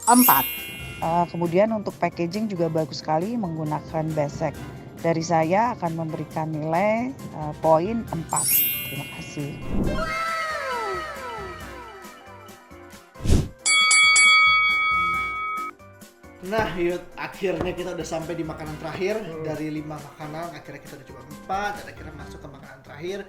4. Kemudian untuk packaging juga bagus sekali menggunakan besek. Dari saya akan memberikan nilai poin 4. Terima kasih. Nah, Yud, akhirnya kita udah sampai di makanan terakhir. Dari 5 makanan, akhirnya kita udah coba 4 dan akhirnya masuk ke makanan terakhir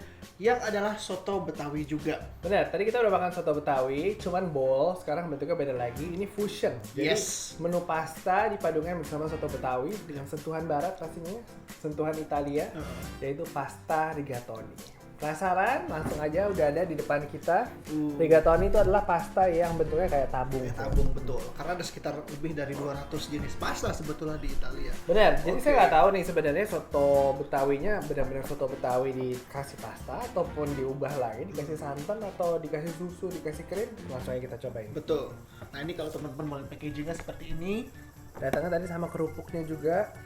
yang adalah soto Betawi juga. Benar, tadi kita udah makan soto Betawi, cuman bowl, sekarang bentuknya beda lagi. Ini fusion. Jadi menu pasta dipadukan bersama soto Betawi dengan sentuhan barat pastinya, sentuhan Italia, yaitu pasta rigatoni. Penasaran? Langsung aja udah ada di depan kita. Rigatoni itu adalah pasta yang bentuknya kayak tabung. Kayak tabung, betul. Karena ada sekitar lebih dari 200 jenis pasta sebetulnya di Italia. Benar, jadi saya nggak tahu nih sebenarnya soto Betawinya benar-benar soto Betawi dikasih pasta ataupun diubah lagi, dikasih santan atau dikasih susu, dikasih krim. Langsung aja kita cobain. Betul. Nah, ini kalau teman-teman mau lihat packagingnya seperti ini. Datangnya tadi sama kerupuknya juga.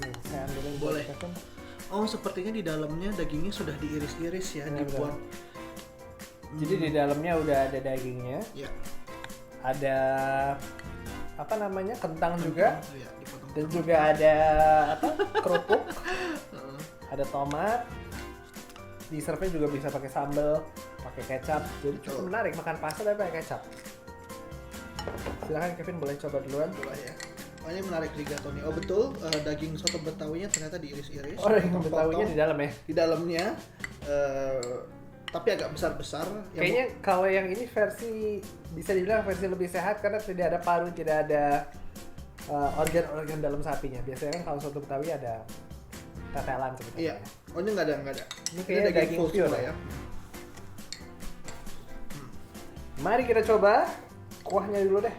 Nih, saya ambilin buat Boleh. Kevin. Oh, sepertinya di dalamnya dagingnya sudah diiris-iris ya, Benar, dibuat. Jadi di dalamnya udah ada dagingnya, Ya. ada apa namanya kentang juga, Ya, dipotong. dan juga ada apa kerupuk, ada tomat. Di serve juga bisa pakai sambal, pakai kecap. Jadi cukup menarik makan pasta tapi pakai kecap. Silahkan Kevin, boleh coba duluan. Boleh ya. Oh, ini menarik rigatoni. Oh, betul, daging soto Betawinya ternyata diiris-iris. Oh, daging potong-potong Betawinya di dalam ya. Di dalamnya, tapi agak besar-besar. Kayaknya kalau yang ini versi bisa dibilang versi lebih sehat karena tidak ada paru, tidak ada organ-organ dalam sapinya. Biasanya kan kalau soto Betawi ada tetelan seperti Iya. Oh, ini nggak ada. Ini kayaknya daging full pure semua ya. Mari kita coba kuahnya dulu deh.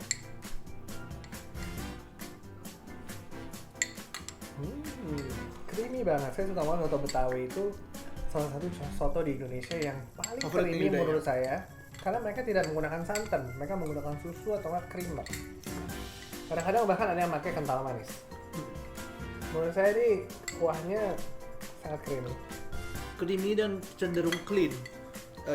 Creamy banget. Saya suka banget soto Betawi, itu salah satu soto di Indonesia yang paling Favorit creamy Yuda, menurut saya. Karena mereka tidak menggunakan santan, mereka menggunakan susu atau creamer. Kadang-kadang bahkan ada yang pakai kental manis. Menurut saya ini kuahnya sangat creamy. Creamy dan cenderung clean.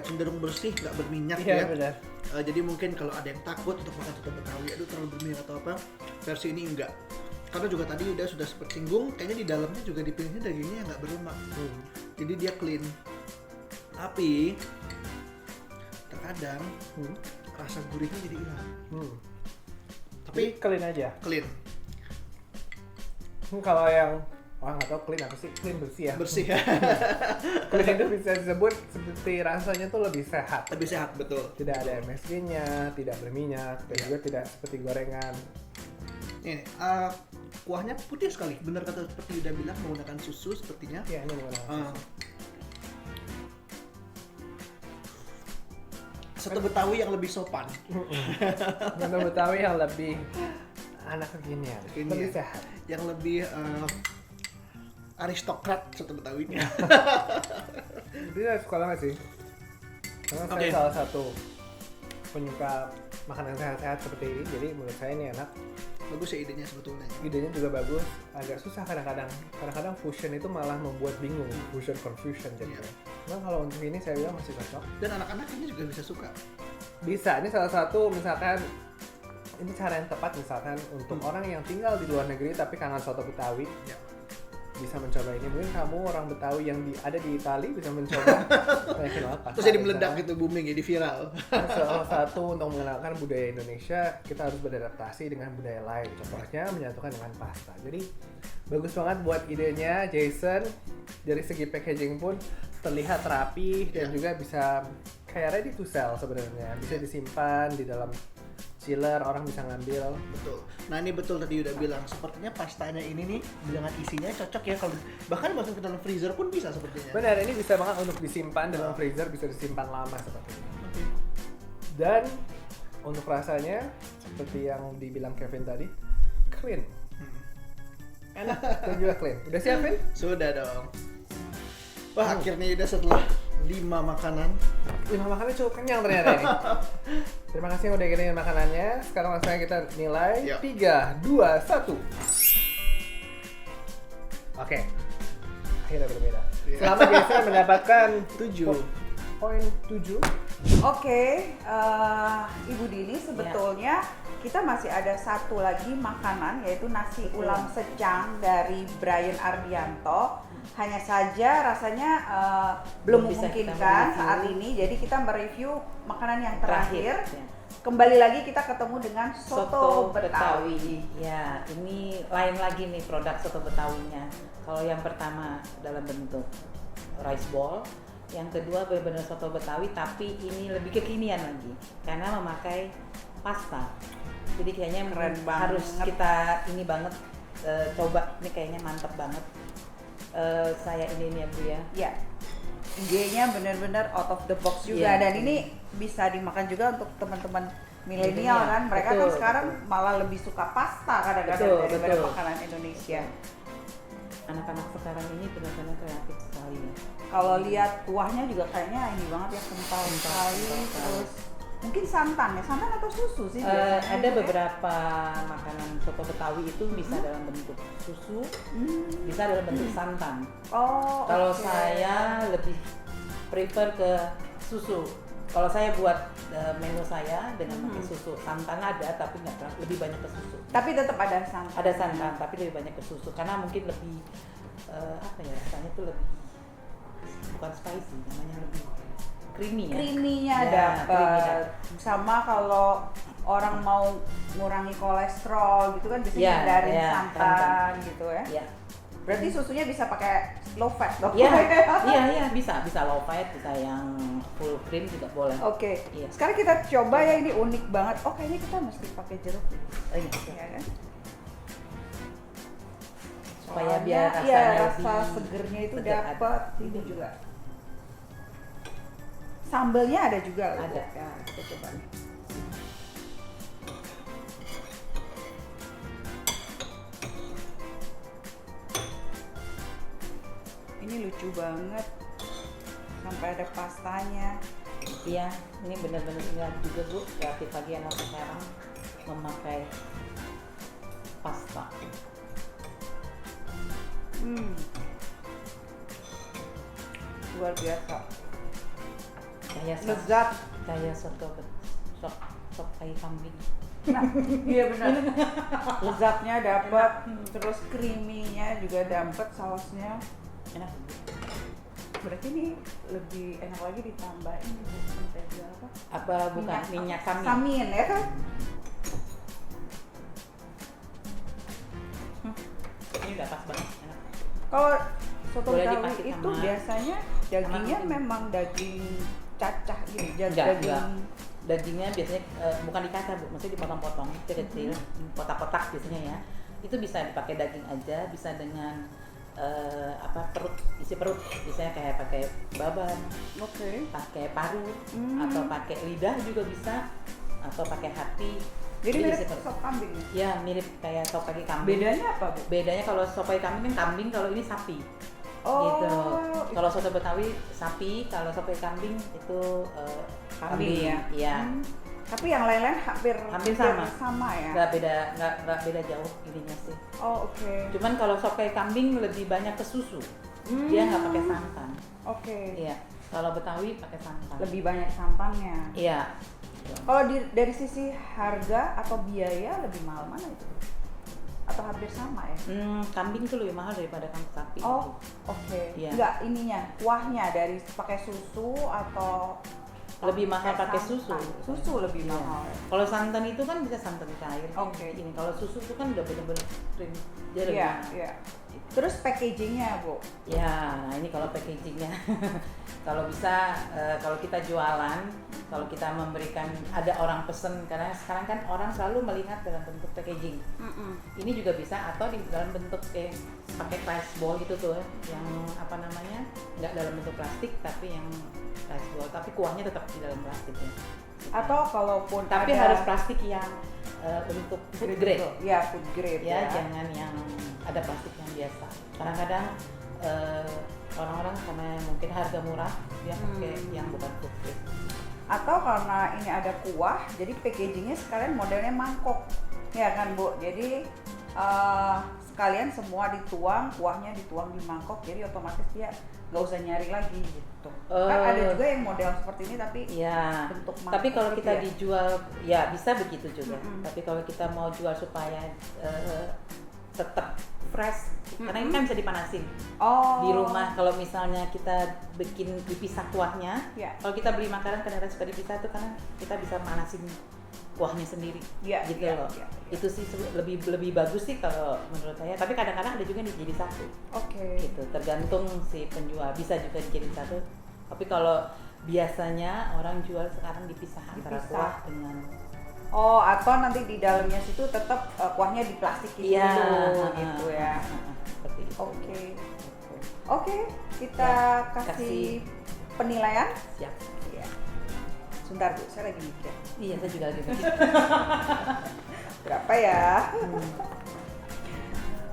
Cenderung bersih, nggak berminyak Iya, ya. benar. Jadi mungkin kalau ada yang takut untuk makan soto Betawi, aduh terlalu berminyak atau apa, versi ini enggak. Karena juga tadi udah sudah sempat singgung, kayaknya di dalamnya juga dipilihnya dagingnya yang nggak berlemak. Jadi dia clean. Tapi terkadang rasa gurihnya jadi hilang. Tapi clean aja. Clean, Kalau yang nggak tahu clean apa sih? Clean bersih ya. bersih ya. Clean itu bisa disebut seperti rasanya tuh lebih sehat. Lebih sehat, betul. Tidak ada MSG-nya, tidak berminyak, dan juga tidak seperti gorengan. Ini kuahnya putih sekali, benar kata seperti udah bilang menggunakan susu sepertinya. Iya, ini menggunakan susu. Soto Betawi yang lebih sopan. Soto Betawi yang lebih anak kekinian, Kekinian. lebih sehat. Yang lebih aristokrat soto Betawinya. Jadi saya suka banget sih. Karena saya Oke. salah satu penyuka makanan sehat-sehat seperti ini, jadi menurut saya ini enak. Bagus ya idenya sebetulnya. Idenya juga bagus, agak susah kadang-kadang. Kadang-kadang fusion itu malah membuat bingung, fusion confusion jadinya. Cuma kalau untuk ini saya bilang masih cocok. Dan anak-anak ini juga bisa suka. Bisa, ini salah satu misalkan ini cara yang tepat misalkan untuk orang yang tinggal di luar negeri tapi kangen soto Betawi. Ya. Bisa mencoba ini. Mungkin kamu orang Betawi yang ada di Itali bisa mencoba. Yakin banget pasti. Terus jadi meledak gitu, booming, jadi viral. Salah satu untuk mengenalkan budaya Indonesia, kita harus beradaptasi dengan budaya lain. Contohnya menyatukan dengan pasta. Jadi bagus banget buat idenya, Jason. Dari segi packaging pun terlihat rapi dan juga bisa kayak ready to sell sebenarnya. Bisa disimpan di dalam chiller, orang bisa ngambil. Betul. Nah, ini betul tadi udah bilang, sepertinya pastanya ini nih dengan isinya cocok ya, kalau bahkan masuk ke dalam freezer pun bisa sepertinya. Benar, ini bisa banget untuk disimpan dalam freezer, bisa disimpan lama seperti ini. Oke. Dan untuk rasanya seperti yang dibilang Kevin tadi, clean, Enak dan juga clean. Udah siapin? Sudah dong. Wah, akhirnya udah setelah 5 makanan. 5 makannya cukup kenyang ternyata ini. Terima kasih yang udah kirimin makanannya. Sekarang langsung aja kita nilai. Yuk. 3, 2, 1. Oke. Akhirnya berbeda. Iya. Selamat biasanya mendapatkan 7. poin 7. Oke, Ibu Dini, sebetulnya kita masih ada satu lagi makanan, yaitu nasi ulam secang dari Brian Ardianto. Hanya saja rasanya belum Bisa kita memungkinkan mereview. saat ini, jadi kita mereview makanan yang terakhir. Ya. Kembali lagi kita ketemu dengan soto Betawi. Ya, ini lain lagi nih produk soto Betawinya. Kalau yang pertama dalam bentuk rice ball, yang kedua benar-benar soto Betawi, tapi ini lebih kekinian lagi karena memakai pasta. Jadi kayaknya Keren harus banget. kita ini banget coba. Ini kayaknya mantep banget. Saya ini ya Bu ya. Ya, idenya benar-benar out of the box juga, Iya. dan ini bisa dimakan juga untuk teman-teman milenial Milenial, kan. Mereka kan betul, sekarang betul. malah lebih suka pasta kadang-kadang Betul, daripada betul. makanan Indonesia. Anak-anak sekarang ini benar-benar kreatif sekali ya. Kalau lihat kuahnya juga kayaknya ini banget ya, kental sekali. kental. Terus mungkin santan ya, santan atau susu sih? Ada biasanya. beberapa makanan soto Betawi itu bisa dalam bentuk susu, bisa dalam bentuk santan. Oh, Kalau oke. saya lebih prefer ke susu. Kalau saya buat menu saya dengan pakai susu, santan ada tapi nggak terlalu, lebih banyak ke susu. Tapi tetap ada santan. Ada santan tapi lebih banyak ke susu karena mungkin lebih apa ya, rasanya tuh lebih bukan spicy, namanya lebih creamy ya. Creamy-nya Ya, creamy dapat. Sama kalau orang mau ngurangi kolesterol gitu kan biasanya Ya, hindarin ya, santan gitu ya. Ya. Berarti susunya bisa pakai low fat dong. Iya, bisa low fat, bisa yang full cream juga boleh. Oke. Iya. Sekarang kita coba ya, ini unik banget. Oh, kayaknya kita mesti pakai jeruk nih. Oh, iya. Ya kan? Supaya Soalnya, biar iya, rasanya rasa lebih segernya itu segar dapat. ada. Ini juga. Sambelnya ada juga loh. Ada. Ya, kita coba nih. Ini lucu banget. Sampai ada pastanya. Iya, ini benar-benar ingat juga Bu, kreatif lagi anak sekarang memakai pasta. Luar biasa. Kayak Lezat. kayak sop ayam kambing. Nah, iya benar. Lezatnya dapat, terus creamy-nya juga dapat, sausnya. Enak. Berarti ini lebih enak lagi ditambahin mentega apa? Apa bukan minyak kambing? Samin ya kan? Ini udah pas banget, enak. Kalau soto Boleh Betawi dipakai itu sama- biasanya dagingnya sama- memang daging cacah gitu, Enggak. daging. Dagingnya biasanya bukan dicacah Bu, maksudnya dipotong-potong kecil-kecil, kotak-kotak biasanya ya. Itu bisa dipakai daging aja, bisa dengan perut, isi perut, biasanya kayak pakai babat, Oke. pakai paru, Hmm. atau pakai lidah juga bisa, atau pakai hati. Jadi mirip isi perut. sop kambing. Ya mirip kayak sop kaki kambing. Bedanya apa, Bu? Bedanya kalau sop kaki kambing kan kambing, kalau ini sapi. Gitu. Kalau soto Betawi sapi, kalau sop kaki kambing itu kambing ya. Iya. Tapi yang lain-lain hampir sama. sama ya. Nggak beda jauh ininya sih. Oh, oke. Cuman kalau sop kaki kambing lebih banyak ke susu. Dia nggak pakai santan. Oke. Iya. Kalau Betawi pakai santan. Lebih banyak santannya. Iya. Kalau dari sisi harga atau biaya lebih mahal mana itu? Atau hampir sama ya? Kambing tuh lebih mahal daripada kambing sapi. Oh, oke. Iya. Enggak, ininya, kuahnya dari pakai susu atau Lebih mahal pakai santan? susu. Susu lebih Iya. mahal. Kalau santan itu kan bisa santan cair. Oke. Ini kalau susu itu kan udah bener-bener cream. Dia lebih Iya, mahal. iya. Terus packagingnya, Bu? Ya, nah ini kalau packagingnya, kalau bisa, kalau kita jualan, kalau kita memberikan, ada orang pesen, karena sekarang kan orang selalu melihat dalam bentuk packaging. Ini juga bisa, atau di dalam bentuk kayak pakai rice bowl gitu tuh, yang apa namanya, nggak dalam bentuk plastik, tapi yang rice bowl, tapi kuahnya tetap di dalam plastik ya. Atau kalaupun Tapi ada harus plastik yang untuk food grade. Ya, food grade Ya, ya. jangan yang ada plastik yang biasa. Kadang-kadang orang-orang karena mungkin harga murah dia pakai yang bukan food grade. Atau karena ini ada kuah, jadi packagingnya sekalian modelnya mangkok, ya kan Bu? Jadi sekalian semua dituang, kuahnya dituang di mangkok, jadi otomatis dia nggak usah nyari lagi gitu. Kan ada juga yang model seperti ini tapi Ya, bentuk mangkok. tapi kalau gitu kita ya. dijual, ya bisa begitu juga. Mm-mm. Tapi kalau kita mau jual supaya tetap fresh, karena ini kan bisa dipanasin Oh. di rumah. Kalau misalnya kita bikin dipisah kuahnya, Ya. kalau kita beli makanan kadang-kadang suka dipisah itu karena kita bisa manasin kuahnya sendiri, Ya, gitu ya, loh. ya, ya. Itu sih lebih bagus sih kalau menurut saya. Tapi kadang-kadang ada juga nih jadi satu. Oke. Gitu, tergantung si penjual, bisa juga dijadiin satu. Tapi kalau biasanya orang jual sekarang dipisah antara Dipisah. kuah dengan Oh, atau nanti di dalamnya situ tetap kuahnya diplastikin iya dulu gitu ya. seperti itu. Oke. Oke, kita Ya, kasih penilaian. Siap. Iya. Sebentar Bu, saya lagi mikir. Iya, saya juga lagi mikir. Berapa ya?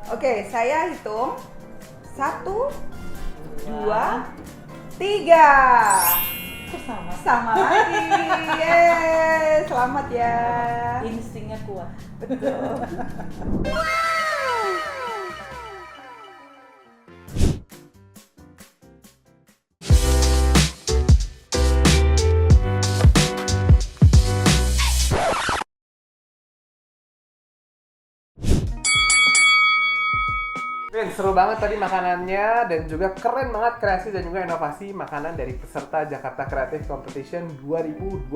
Oke, saya hitung 1, 2, 3. Kok sama? Sama lagi. Yeay, selamat ya. Instingnya kuat. Betul. Vin, seru banget tadi makanannya dan juga keren banget kreasi dan juga inovasi makanan dari peserta Jakarta Creative Competition 2020.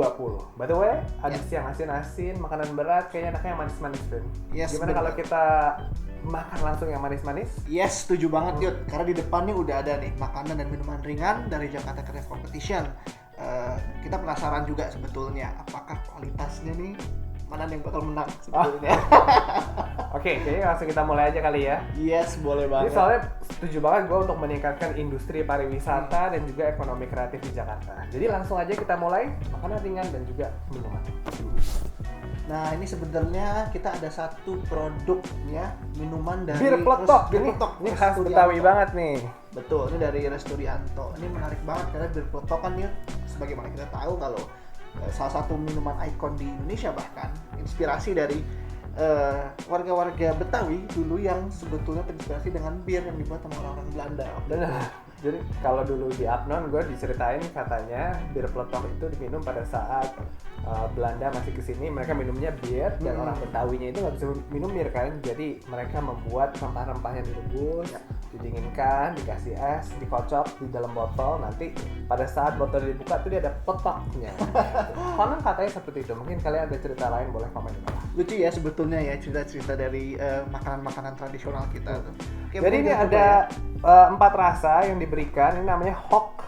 By the way, ada siang asin-asin, makanan berat, kayaknya enaknya yang manis-manis, Vin. Yes, Gimana bener. kalau kita makan langsung yang manis-manis? Yes, setuju banget Yud. Karena di depan nih udah ada nih makanan dan minuman ringan dari Jakarta Creative Competition. Kita penasaran juga sebetulnya apakah kualitasnya nih mana yang bakal menang sebetulnya. Oke, kayaknya langsung kita mulai aja kali ya. Yes, boleh Ini banget. soalnya setuju banget gue untuk meningkatkan industri pariwisata dan juga ekonomi kreatif di Jakarta. Jadi langsung aja kita mulai makanan ringan dan juga minuman. Nah, ini sebenarnya kita ada satu produk ya, minuman dari Bir Peletok, Bir ini Peletok, ini khas Resturianto. Betawi banget nih. Betul, ini dari Resturianto. Ini menarik banget karena Bir Peletok kan ya, sebagaimana kita tahu kalau salah satu minuman ikon di Indonesia, bahkan inspirasi dari warga-warga Betawi dulu yang sebetulnya terinspirasi dengan bir yang dibuat sama orang-orang Belanda. Benar. Jadi kalau dulu di Apnon gue diceritain katanya bir peletok itu diminum pada saat Belanda masih kesini, mereka minumnya bir dan orang Betawinya itu nggak bisa minum bir kan, jadi mereka membuat rempah-rempah yang direbus, didinginkan, dikasih es, dikocok di dalam botol, nanti pada saat botol dibuka tuh dia ada petoknya. Konon katanya seperti itu, mungkin kalian ada cerita lain boleh komen di bawah. Lucu ya sebetulnya ya cerita-cerita dari makanan-makanan tradisional kita tuh. Oke, Jadi mungkin ini kita coba ada ya. 4 rasa yang diberikan, ini namanya Hock.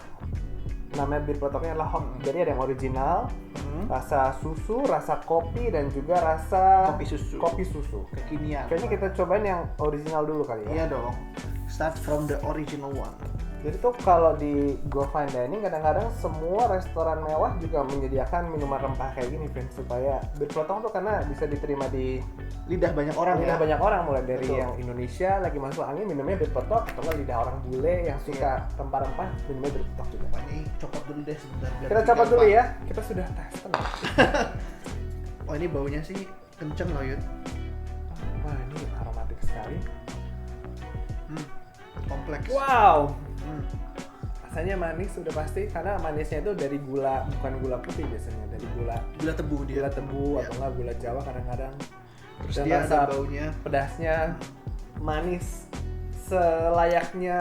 Namanya bir peletoknya adalah Hock. Jadi ada yang original, rasa susu, rasa kopi, dan juga rasa Kopi susu. Kekinian. Kayaknya kita cobain yang original dulu kali ya. Iya dong. Start from the original one. Jadi tuh kalau di Go Fine Dining kadang-kadang semua restoran mewah juga menyediakan minuman rempah kayak gini, Vin, supaya bir peletok tuh karena bisa diterima di Lidah banyak orang lidah ya. banyak orang, mulai dari Betul. yang Indonesia lagi masuk angin minumnya bir peletok, atau nggak lidah orang bule yang suka rempah-rempah minumnya bir peletok juga. Wah, ini copot dulu deh sebentar. biar Kita lebih coba dulu gampang. ya, kita sudah testen. Oh, ini baunya sih kenceng loh Yud. Wah, ini aromatik sekali. Kompleks. Wow, Hmm. rasanya manis sudah pasti, karena manisnya itu dari gula, bukan gula putih biasanya, dari gula Gula tebu dia. gula tebu Iya. atau enggak gula Jawa kadang-kadang. Terus Dan dia rasa ada baunya. pedasnya manis selayaknya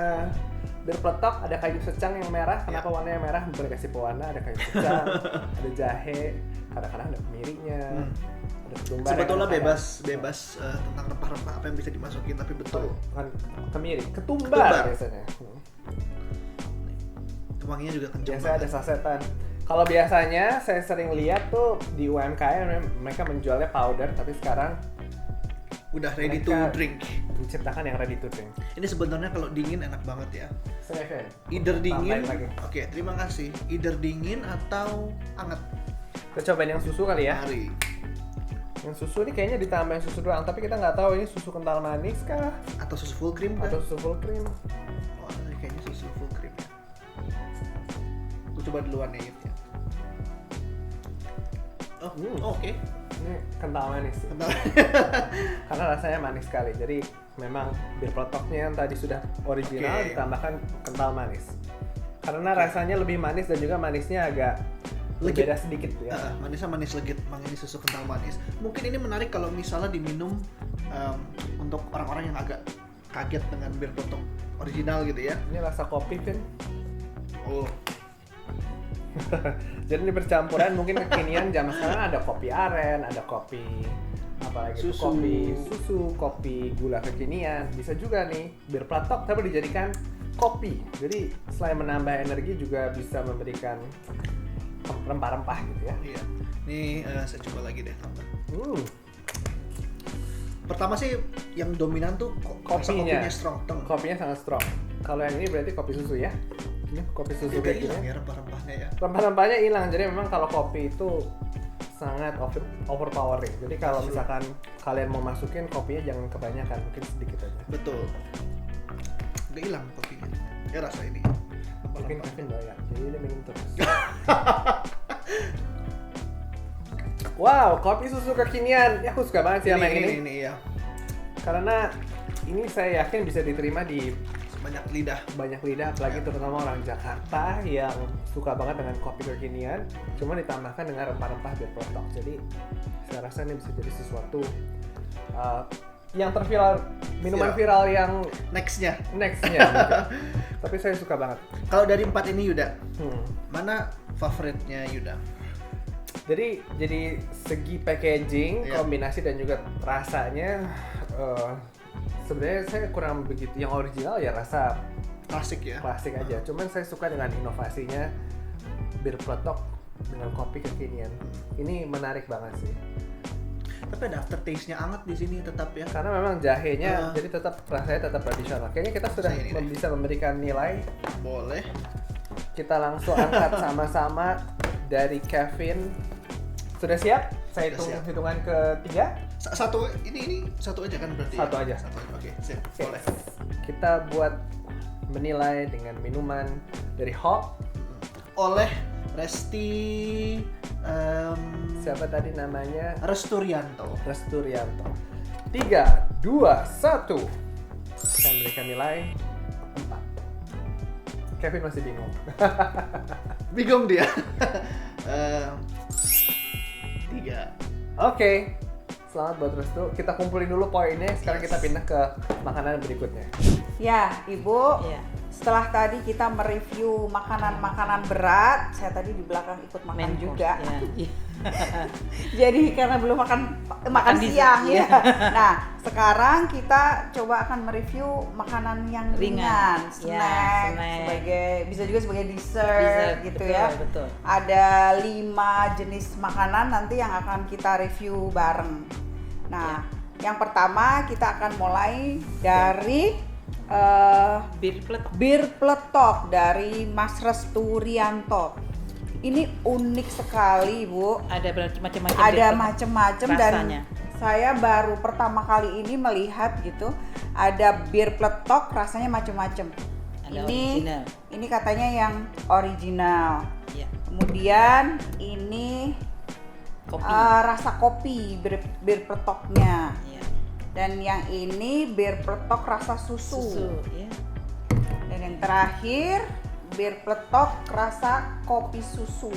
bir peletok. Ada kayu secang yang merah. Kenapa warnanya merah? Bukan dikasih pewarna, ada kayu secang, ada jahe, kadang-kadang ada kemirinya, ada ketumbar. Sebetulnya kadang-kadang. bebas tentang rempah-rempah apa yang bisa dimasukin, tapi betul Bukan kemiri, ketumbar, Ketumbar. biasanya. wanginya juga kenceng. Biasanya ada sasetan. Kalau biasanya saya sering lihat tuh di UMKM mereka menjualnya powder, tapi sekarang Udah ready to mereka drink. menciptakan yang ready to drink. Ini sebenarnya kalau dingin enak banget ya. Saya Either dingin. lagi. Oke, terima kasih. Either dingin atau anget. Kita cobain yang susu kali ya. Mari. Yang susu ini kayaknya ditambahin susu doang, tapi kita nggak tahu ini susu kental manis kah Atau susu full cream kah? atau susu full cream. Wah, ini kayaknya susu full cream. Aku coba duluan ya. Yip, ya. Oh, oke. Ini kental manis sih. Kental. Karena rasanya manis sekali. Jadi memang bir pletoknya yang tadi sudah original Oke. ditambahkan kental manis. Karena rasanya lebih manis dan juga manisnya agak Legit. berbeda sedikit ya. Manisnya manis legit, emang ini susu kental manis. Mungkin ini menarik kalau misalnya diminum untuk orang-orang yang agak kaget dengan bir peletok original gitu ya. Ini rasa kopi, Vin. Oh, Jadi ini percampuran mungkin kekinian zaman sekarang ada kopi aren, ada kopi apa lagi tuh? Susu. Kopi susu, kopi gula kekinian. Bisa juga nih bir peletok tapi dijadikan kopi. Jadi selain menambah energi juga bisa memberikan rempah-rempah gitu ya. iya. Ini saya coba lagi deh, tambah. Pertama sih yang dominan tuh rasa Kopinya. kopinya strong. Kopinya sangat strong. Kalau yang ini berarti kopi susu ya. Ini kopi susu Juga kayak gini. hilang ya rempah-rempahnya ya. Rempah-rempahnya hilang. Jadi memang kalau kopi itu sangat overpowering. Jadi kalau misalkan kalian mau masukin kopinya jangan kebanyakan, mungkin sedikit aja. Betul. Udah hilang kopinya. Ya rasa ini. Mungkin Kevin doyan. Jadi dia minum terus. Wow, kopi susu kekinian. Ya aku suka banget sih sama yang ini. Ini ya. Karena ini saya yakin bisa diterima di Banyak lidah. banyak lidah, apalagi terutama orang Jakarta yang suka banget dengan kopi kekinian, cuma ditambahkan dengan rempah-rempah bir peletok. Jadi saya rasa ini bisa jadi sesuatu yang terviral, minuman Siap. viral yang Nextnya. nextnya. Gitu. Tapi saya suka banget. Kalau dari 4 ini Yuda, Hmm. mana favoritnya Yuda? Jadi segi packaging, Iya. kombinasi dan juga rasanya sebenarnya saya kurang begitu. Yang original ya rasa Klasik ya. klasik aja. Cuman saya suka dengan inovasinya bir peletok dengan kopi kekinian. Ini menarik banget sih. Tapi ada aftertaste-nya anget di sini tetap ya. Karena memang jahenya jadi tetap rasanya tetap tradisional. Kayaknya kita sudah Saya ini deh. bisa memberikan nilai. Boleh. Kita langsung angkat sama-sama dari Kevin. Sudah siap? Saya hitung siap. hitungan ketiga. Satu ini satu aja kan berarti. Satu ya? aja. Satu aja. Oke, sip. Oke. Boleh. Kita buat menilai dengan minuman dari Hop. Oleh Resti Siapa tadi namanya? Resturianto. Resturianto. 3, 2, 1. Saya memberikan nilai 4. Kevin masih bingung. Bingung dia. 3. Oke. Selamat buat Restu. Kita kumpulin dulu poinnya. Sekarang kita pindah ke makanan berikutnya. Ya, Ibu. Iya. Setelah tadi kita mereview makanan-makanan berat, saya tadi di belakang ikut makan Main juga. course, ya. Jadi karena belum makan di- siang iya. ya. Nah, sekarang kita coba akan mereview makanan yang ringan, Ringan. Ya, snack, snack. sebagai bisa juga sebagai dessert, Dessert, gitu betul, ya. betul. Ada 5 jenis makanan nanti yang akan kita review bareng. Nah, yang pertama kita akan mulai dari Bir peletok. bir peletok dari Mas Resturianto. Ini unik sekali, Bu. Ada macam-macam. bir Ada peletok. macem-macem dan Rasanya. saya baru pertama kali ini melihat gitu ada bir peletok rasanya macem-macem. Ada Ini original. ini katanya yang original. Ya. Kemudian ini Kopi. rasa kopi bir peletoknya. Ya. Dan yang ini bir peletok rasa susu. Ya. Dan yang terakhir bir peletok rasa kopi susu.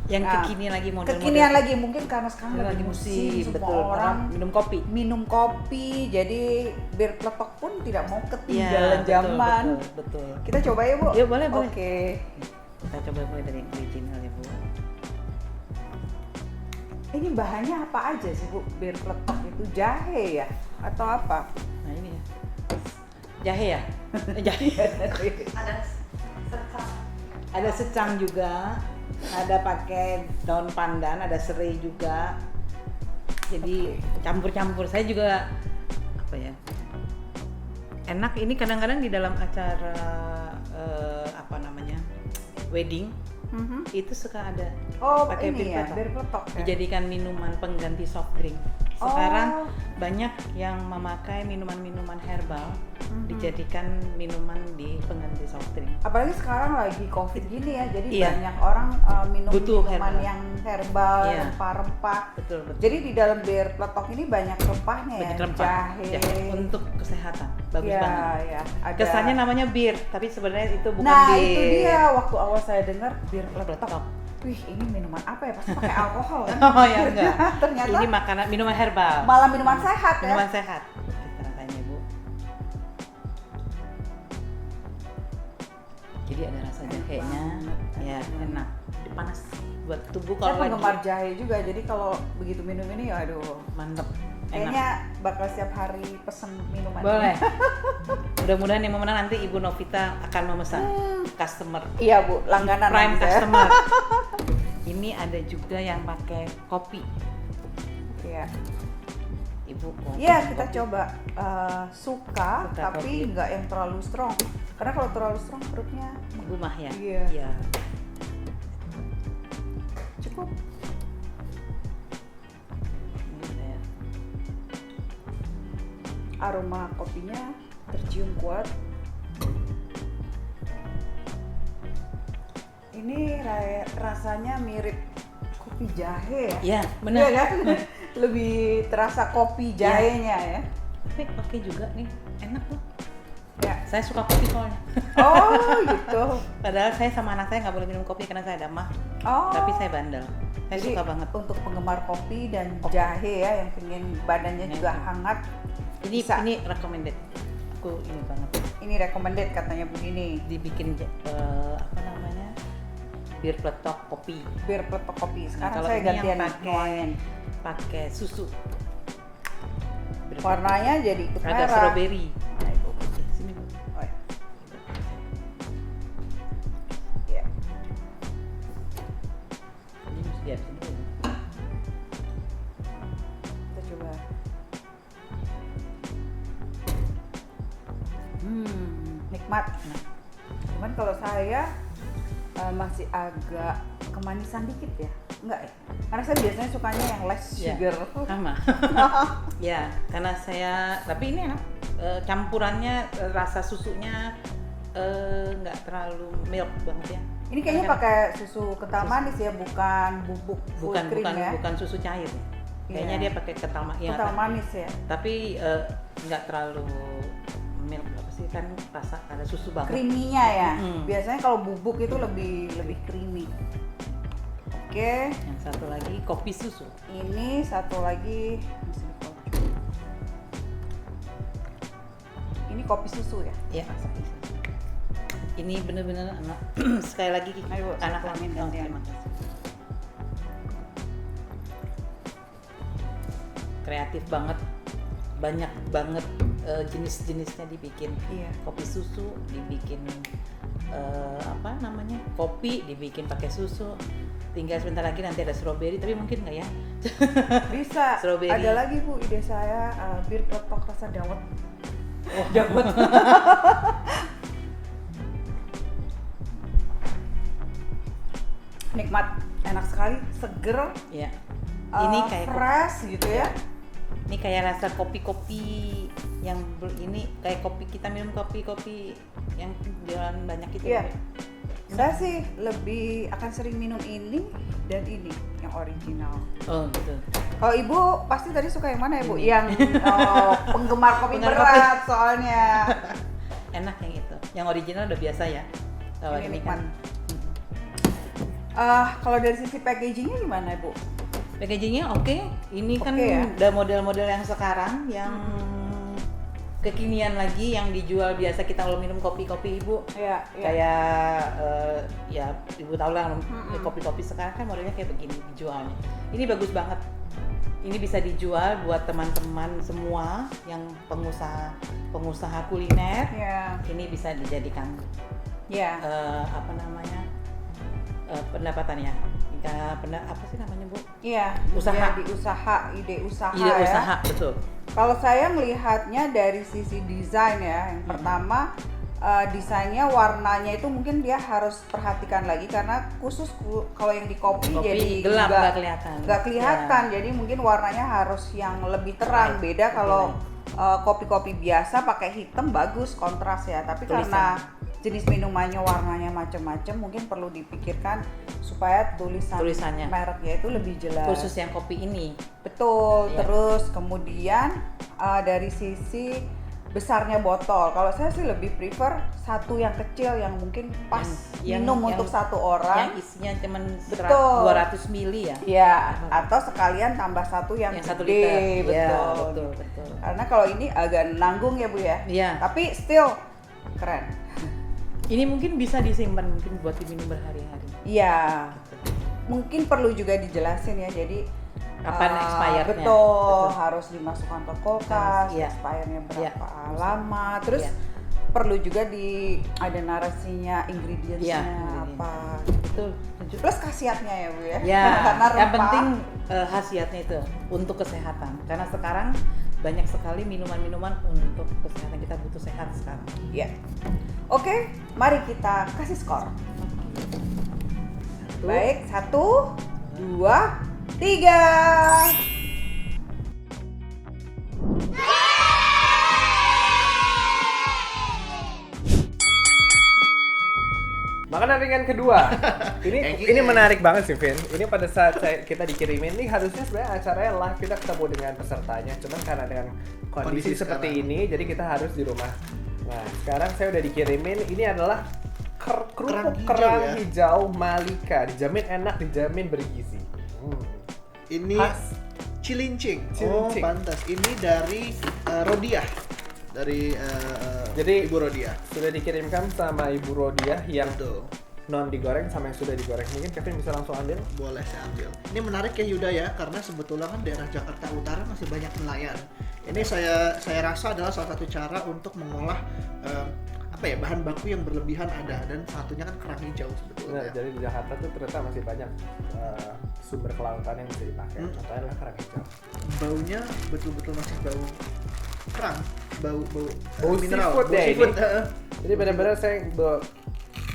Yang Nah, kekinian lagi model-model. Kekinian lagi mungkin karena sekarang lagi musim, semua betul. orang Minum kopi. minum kopi, jadi bir peletok pun tidak mau Iya, ketinggalan betul, zaman. Betul. Kita coba ya, Bu. Ya, boleh, boleh. Oke. Kita coba mulai dari yang original ya, Bu. Ini bahannya apa aja sih, Bu? Bir peletok itu jahe ya atau apa? Nah, ini ya. Jahe ya? Jahe. Ada secang juga, ada pakai daun pandan, ada serai juga. Jadi campur-campur. Saya juga apa ya? Enak, ini kadang-kadang di dalam acara apa namanya? Wedding. itu suka ada Oh, pakai ini ya, bir peletok ya. dijadikan minuman pengganti soft drink. Sekarang banyak yang memakai minuman-minuman herbal dijadikan minuman di pengganti soft drink. Apalagi sekarang lagi COVID gini ya, jadi Iya. banyak orang minum Butuh minuman herbal. yang herbal, Iya. rempah-rempah. Betul. Jadi di dalam bir peletok ini banyak rempahnya ya, Banyak rempah. jahe. Untuk kesehatan bagus Iya, banget. ya, ada. Kesannya namanya bir, tapi sebenarnya itu bukan Nah, bir. itu dia waktu awal saya dengar bir peletok. Peletok. Wih, ini minuman apa ya? Pasti pakai alkohol kan? Oh ya enggak. Ternyata Ini makanan minuman herbal. malah minuman sehat ya. Minuman sehat. Kita rasanya, Bu. Jadi ada rasa jahenya, ya enak. Panas buat tubuh Saya kalau penggemar lagi jahe juga, jadi kalau begitu minum ini, aduh, mantep. Enak. kayaknya bakal setiap hari pesen minuman. Boleh. Mudah-mudahan yang memenang nanti Ibu Novita akan memesan customer. Iya Bu, langganan Prime nanti saya. customer. Ini ada juga yang pakai kopi. Iya. Ibu kopi. Iya, kita kopi. coba suka tapi kopi. nggak yang terlalu strong. Karena kalau terlalu strong perutnya Ibu mah ya. Iya. Iya. cukup. Ini saya Aroma kopinya tercium kuat. Ini rasanya mirip kopi jahe ya. Iya, benar. Iya kan? Lebih terasa kopi jahenya ya. Tapi pakai juga nih, enak loh. Ya. Saya suka kopi soalnya. Oh gitu. Padahal saya sama anak saya nggak boleh minum kopi karena saya ada mah. Oh. Tapi saya bandel. Saya Jadi suka banget. untuk penggemar kopi dan Kopi. jahe ya yang pengen badannya juga Iya. hangat. Ini Bisa. ini recommended. Aku ini banget. Ini recommended katanya begini. Dibikin apa namanya? Bir peletok kopi. Bir peletok kopi. Sekarang Kalau saya ini yang gantian pakai pakai susu. Bir warnanya jadi ikut peletok. merah. Ada strawberry. Nah, Ibu. Sini Bu. Oh, ya. Ya. Ini mesti lihat sini. Kita coba. Nikmat. Nah. Cuman kalau saya masih agak kemanisan dikit ya. Enggak ya? Karena saya biasanya sukanya yang less Ya. sugar. Sama. Ya, karena saya tapi ini enak. Campurannya rasa susunya nggak terlalu milk banget ya. Ini kayaknya Karena pakai susu kental manis ya, bukan bubuk full bukan cream bukan ya. bukan susu cair ya. Kayaknya Iya. dia pakai kental ya, Kental manis ya. tapi nggak terlalu milk apa sih kan rasa ada susu banget. Creamy-nya ya. Biasanya kalau bubuk itu lebih creamy. Oke, Yang satu lagi kopi susu. ini satu lagi mesti dikopi. Ini kopi susu ya. Ya. Ini bener-bener anak sekali lagi Ayo, saya anak tuangin oh, gantian. terima kasih. Kreatif banget, banyak banget jenis-jenisnya dibikin. Iya. Kopi susu dibikin apa namanya, kopi dibikin pakai susu. Tinggal sebentar lagi nanti ada strawberry, tapi mungkin nggak ya? Bisa. Strawberry. Ada lagi Bu, ide saya bir peletok rasa dawet. Dawet. Nikmat, enak sekali, seger. Ya. Ini kayak fresh gitu ya. ini kayak rasa kopi-kopi yang ini kayak kopi kita minum kopi-kopi yang jualan banyak itu. Iya. Saya sih lebih akan sering minum ini dan ini yang original. Oh gitu. Kalau Ibu pasti tadi suka yang mana ya Bu? Ini. Yang penggemar kopi Penggemar berat soalnya. Enak yang itu. Yang original udah biasa ya. Kalau Ini ini nikmat. kan Kalau dari sisi packagingnya gimana Ibu? packagingnya oke. Ini kan Oke ya. udah model-model yang sekarang yang kekinian lagi yang dijual biasa kita kalau minum kopi-kopi Ibu. Iya. Kayak ya Ibu tahu lah kopi-kopi sekarang kan modelnya kayak begini dijualnya. Ini bagus banget. Ini bisa dijual buat teman-teman semua yang pengusaha kuliner. Iya. Ini bisa dijadikan Iya. apa namanya pendapatannya. Apa sih namanya Bu? Iya. Usaha. Ide usaha Ide ya. usaha betul. Kalau saya melihatnya dari sisi desain ya, yang pertama desainnya, warnanya itu mungkin dia harus perhatikan lagi karena khusus kalau yang di kopi jadi gelap, nggak nggak kelihatan. jadi mungkin warnanya harus yang lebih terang. Beda kalau kopi-kopi biasa pakai hitam bagus kontras ya, tapi Tulisan. karena jenis minumannya warnanya macam-macam mungkin perlu dipikirkan supaya Tulisannya. mereknya itu lebih jelas. Khusus yang kopi ini. Betul. Iya. Terus kemudian dari sisi besarnya botol, kalau saya sih lebih prefer satu yang kecil yang mungkin pas minum untuk satu orang. Yang isinya cuma Betul. 200 mili ya. Ya, atau sekalian tambah satu yang Yang 1 gede, liter. betul. Ya, betul. Karena kalau ini agak nanggung ya Bu ya. Iya. Tapi still keren. Ini mungkin bisa disimpan mungkin buat diminum berhari-hari. Iya. Mungkin perlu juga dijelasin ya. Jadi Kapan expirednya? Betul, harus dimasukkan ke kulkas, Iya. expirednya berapa Iya. lama. Terus Iya. perlu juga ada narasinya, ingredientsnya Iya, apa. Betul. Plus khasiatnya ya Bu ya. Ya, Karena yang rempah. penting khasiatnya itu untuk kesehatan. Karena sekarang banyak sekali minuman-minuman untuk kesehatan, kita butuh sehat sekarang. Ya. Oke, mari kita kasih skor. Baik, 1, 2, 3. Makanan ringan kedua. Ini menarik banget sih, Vin. Ini pada saat kita dikirimin nih, harusnya sebenarnya acaranya live, kita ketemu dengan pesertanya. Cuman karena dengan kondisi seperti ini, jadi kita harus di rumah. Nah, sekarang saya udah dikirimin. Ini adalah kerupuk kerang hijau Malika. Dijamin enak, dijamin bergizi. Ini Khas. cilincing. Cilincing. Oh, pantas. Ini dari Rodiah. Dari Jadi Ibu Rodiah. sudah dikirimkan sama Ibu Rodiah yang Tuh, non digoreng sama yang sudah digoreng. Mungkin Kevin bisa langsung ambil. boleh saya ambil. Ini menarik ya Yuda ya, karena sebetulnya kan daerah Jakarta Utara masih banyak nelayan. Ini saya rasa adalah salah satu cara untuk mengolah bahan baku yang berlebihan ada, dan satunya kan kerang hijau Nah, sebetulnya. jadi di Jakarta tuh ternyata masih banyak sumber kelautan yang bisa dipakai. Contohnya adalah kerang hijau. Baunya betul-betul masih bau kerang, bau Mineral, seafood ya seafood. ini. Jadi benar-benar saya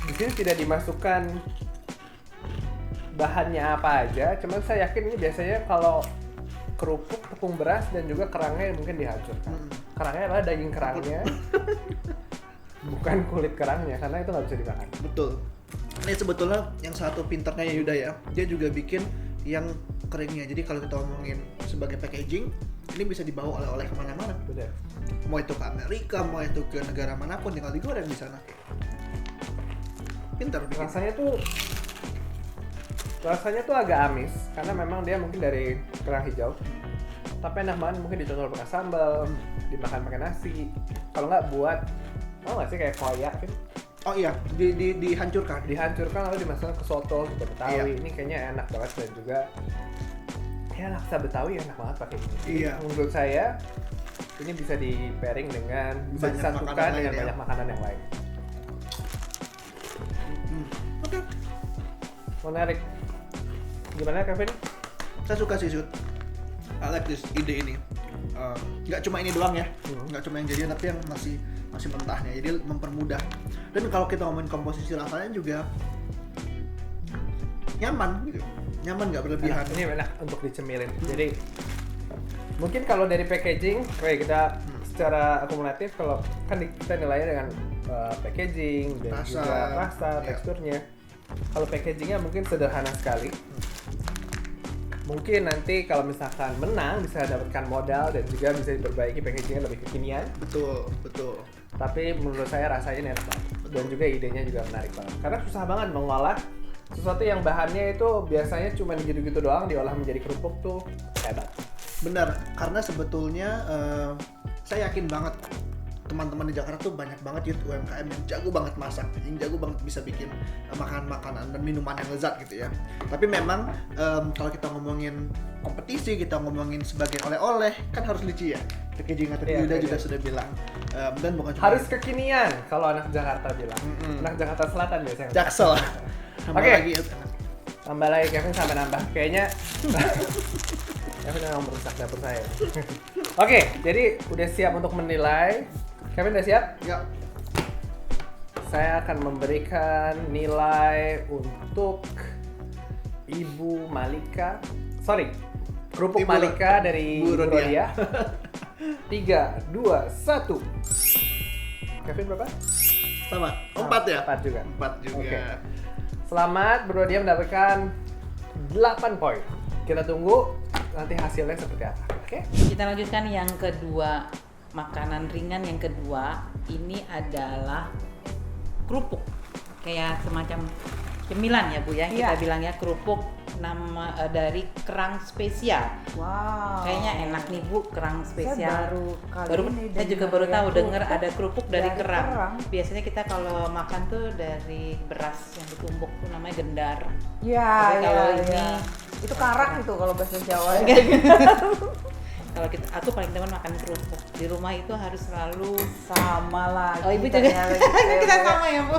di sini tidak dimasukkan bahannya apa aja. Cuman saya yakin ini biasanya kalau kerupuk, tepung beras dan juga kerangnya mungkin dihancurkan. Kerangnya adalah daging kerangnya, bukan kulit kerangnya, karena itu nggak bisa dimakan. Betul. Ini sebetulnya yang satu pintarnya ya Yuda ya, dia juga bikin yang keringnya. Jadi kalau kita ngomongin sebagai packaging, ini bisa dibawa oleh-oleh kemana-mana. Benar. Mau itu ke Amerika, mau itu ke negara manapun, tinggal digoreng di sana. Pintar bikin. Rasanya tuh agak amis karena memang dia mungkin dari kerang hijau. Tapi enak banget, mungkin dicocol pakai sambal, dimakan pakai nasi. Kalau nggak buat, mau nggak sih kayak koyak kan? Oh iya, dihancurkan. Dihancurkan lalu dimasukkan ke soto, ke Betawi. Iya. Ini kayaknya enak banget dan juga ya laksa Betawi enak banget pakai ini. Iya. Menurut saya ini bisa di pairing dengan bisa Banyak disatukan makanan dengan lain ya. banyak makanan yang lain. Oke. Menarik. Gimana Kevin? Saya suka sih Sud. I like this ide ini. Nggak cuma ini doang ya, nggak cuma yang jadian, tapi yang masih mentahnya. Jadi mempermudah. Dan kalau kita ngomongin komposisi rasanya juga nyaman gitu. Nyaman, nggak berlebihan. Ini enak untuk dicemilin. Jadi mungkin kalau dari packaging, kayak kita secara akumulatif, kalau kan kita nilainya dengan packaging dan Rasa. juga rasa, Iya. teksturnya. Kalau packagingnya mungkin sederhana sekali. Mungkin nanti kalau misalkan menang bisa dapatkan modal dan juga bisa diperbaiki packagingnya lebih kekinian. Betul, betul. Tapi menurut saya rasanya enak banget. Dan juga idenya juga menarik banget. Karena susah banget mengolah sesuatu yang bahannya itu biasanya cuma gitu-gitu doang, diolah menjadi kerupuk tuh hebat. Benar, karena sebetulnya saya yakin banget teman-teman di Jakarta tuh banyak banget UMKM yang jago banget masak, yang jago banget bisa bikin makanan-makanan dan minuman yang lezat gitu ya. Tapi memang kalau kita ngomongin kompetisi, kita ngomongin sebagai oleh-oleh, kan harus lucu ya. Packaging atau Iya, Yuda iya. juga sudah bilang. Dan bukan cuma Harus kekinian kalau anak Jakarta bilang. Anak Jakarta Selatan biasanya. Jaksel. Oke. Lagi, Tambah lagi Kevin sampai nambah. Kayaknya Kevin memang merusak dapur saya. Oke, jadi udah siap untuk menilai. Kevin udah siap? ya. saya akan memberikan nilai untuk Ibu Malika. Kerupuk Ibu Malika dari Bu Bu Rodia. Rodia. 3, 2, 1. Kevin berapa? Sama. 4 ya? 4 juga. 4 juga. Oke. Selamat, Bu Rodia mendapatkan 8 poin. Kita tunggu nanti hasilnya seperti apa. Oke? Kita lanjutkan yang kedua, makanan ringan yang kedua. Ini adalah kerupuk, kayak semacam cemilan ya Bu ya. Kita Iya. bilangnya kerupuk dari kerang spesial. Wow. Kayaknya enak nih Bu, kerang spesial. Saya Saya juga baru tahu dengar ada kerupuk dari dari kerang. kerang. Biasanya kita kalau makan tuh dari beras yang ditumbuk tuh namanya gendar. Ya, Tapi kalau ya, ini ya. Itu karak itu kalau bahasa Jawa. Kalau aku paling demen makan kerupuk. Di rumah itu harus selalu Sama lah. Oh, Ibu juga. Kita sama ya, Bu.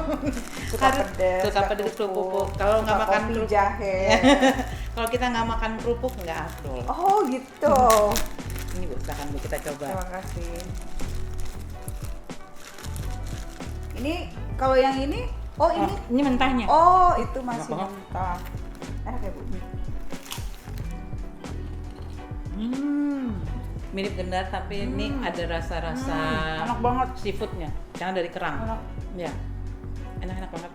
Suka pedes. Suka pedes kerupuk. Kalau nggak suka makan kopi kerupuk, jahe. kalau kita nggak makan kerupuk nggak afdol. Oh gitu. Ini Bu, silakan Bu kita coba. Terima kasih. Ini kalau yang ini, oh ini, Ini mentahnya. oh itu masih Enak banget. mentah. Enak ya Bu? Mirip gendar tapi ini ada rasa-rasa Enak banget. seafoodnya karena dari kerang. Enak. Ya, enak-enak banget.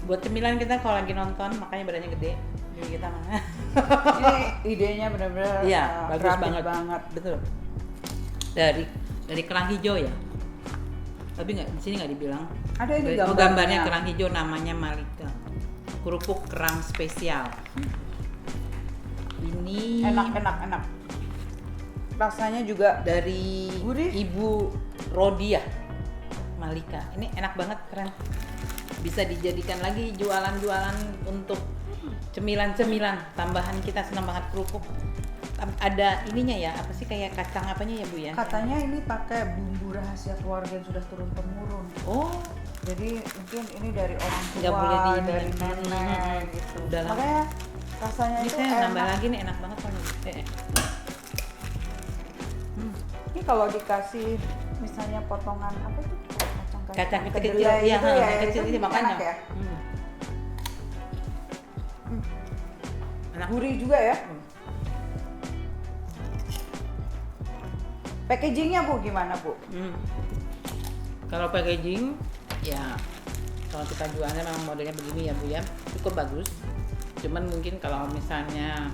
Buat cemilan kita kalau lagi nonton makanya badannya gede. Jadi kita Ini idenya benar-benar iya bagus kreatif banget. Betul. Dari kerang hijau ya. Tapi nggak di sini nggak dibilang. Ada ini Oh, gambarnya. gambarnya kerang hijau namanya Malika. Kerupuk kerang spesial. Ini Enak. Rasanya juga dari gurih. Ibu Rodia Malika. Ini enak banget, keren. Bisa dijadikan lagi jualan-jualan untuk cemilan-cemilan tambahan. Kita senang banget kerupuk. Ada ininya ya, apa sih kayak kacang apanya ya Bu ya? katanya ini pakai bumbu rahasia keluarga yang sudah turun temurun. Oh, Jadi mungkin ini dari orang tua, Nggak boleh di- dari nenek gitu. Udah lah. Makanya rasanya ini itu saya enak. nambah lagi nih, enak banget kalau Ini kalau dikasih misalnya potongan apa tuh? kacang kecil-kecil kedelai iya, itu ya, yang kecil itu ini makanya. enak ya. Enak. Gurih juga ya. Packagingnya Bu gimana Bu? Kalau packaging ya kalau kita jualnya memang modelnya begini ya Bu ya, cukup bagus. Cuman mungkin kalau misalnya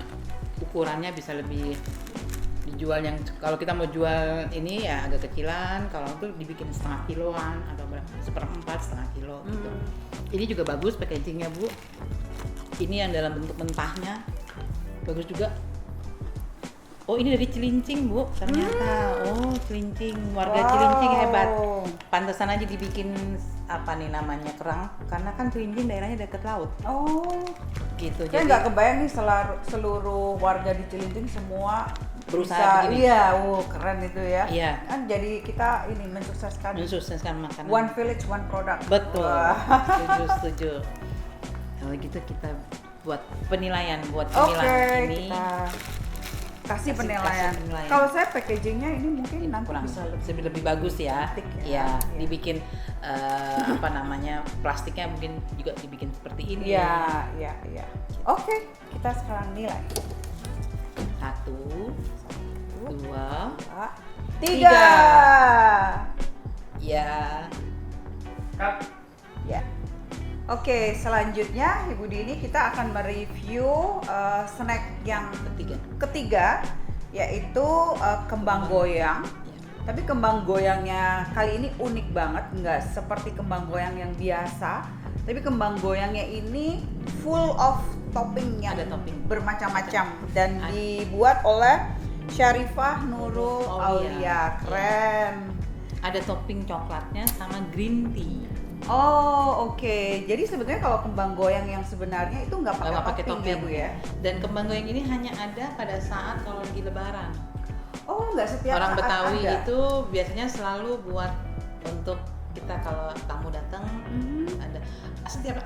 ukurannya bisa lebih dijual yang kalau kita mau jual ini ya agak kecilan, kalau itu dibikin setengah kiloan atau berapa, 1/4 setengah kilo gitu. Ini juga bagus packagingnya Bu. Ini yang dalam bentuk mentahnya bagus juga. Oh ini dari Cilincing Bu ternyata. Oh Cilincing, warga Wow. Cilincing hebat. Pantesan aja dibikin apa nih namanya kerang, karena kan Cilincing daerahnya dekat laut Oh, gitu. saya nggak kebayang nih seluruh warga di Cilincing semua Berusaha bisa, begini. iya, keren itu ya. Iya. Kan jadi kita ini mensukseskan mensukseskan makanan. one village one product. Betul. Wah. Setuju. Kalau gitu kita buat penilaian buat Oke, cemilan ini. kita kasih penilaian. kasih penilaian. Kalau saya packagingnya ini mungkin Ini nanti kurang bisa lebih bagus ya. cantik ya. Ya, Iya. dibikin apa namanya plastiknya mungkin juga dibikin seperti ini. Iya, iya. Oke, kita sekarang nilai. 1, 2, 3. ya. Ya. Oke, selanjutnya Ibu Dini kita akan mereview snack yang ketiga yaitu kembang goyang. Ya. Tapi kembang goyangnya kali ini unik banget, nggak seperti kembang goyang yang biasa. Tapi kembang goyangnya ini full of topping yang Ada topping. bermacam-macam dan Ada. dibuat oleh Syarifah Nurul Aulia. Aulia. Keren. Ada topping coklatnya sama green tea. Oh oke, jadi sebetulnya kalau kembang goyang yang sebenarnya itu nggak pakai Nggak pakai topping ya Bu ya? Dan kembang goyang ini hanya ada pada saat kalau lagi lebaran. Oh nggak setiap Orang saat Betawi ada. itu biasanya selalu buat untuk kita kalau tamu datang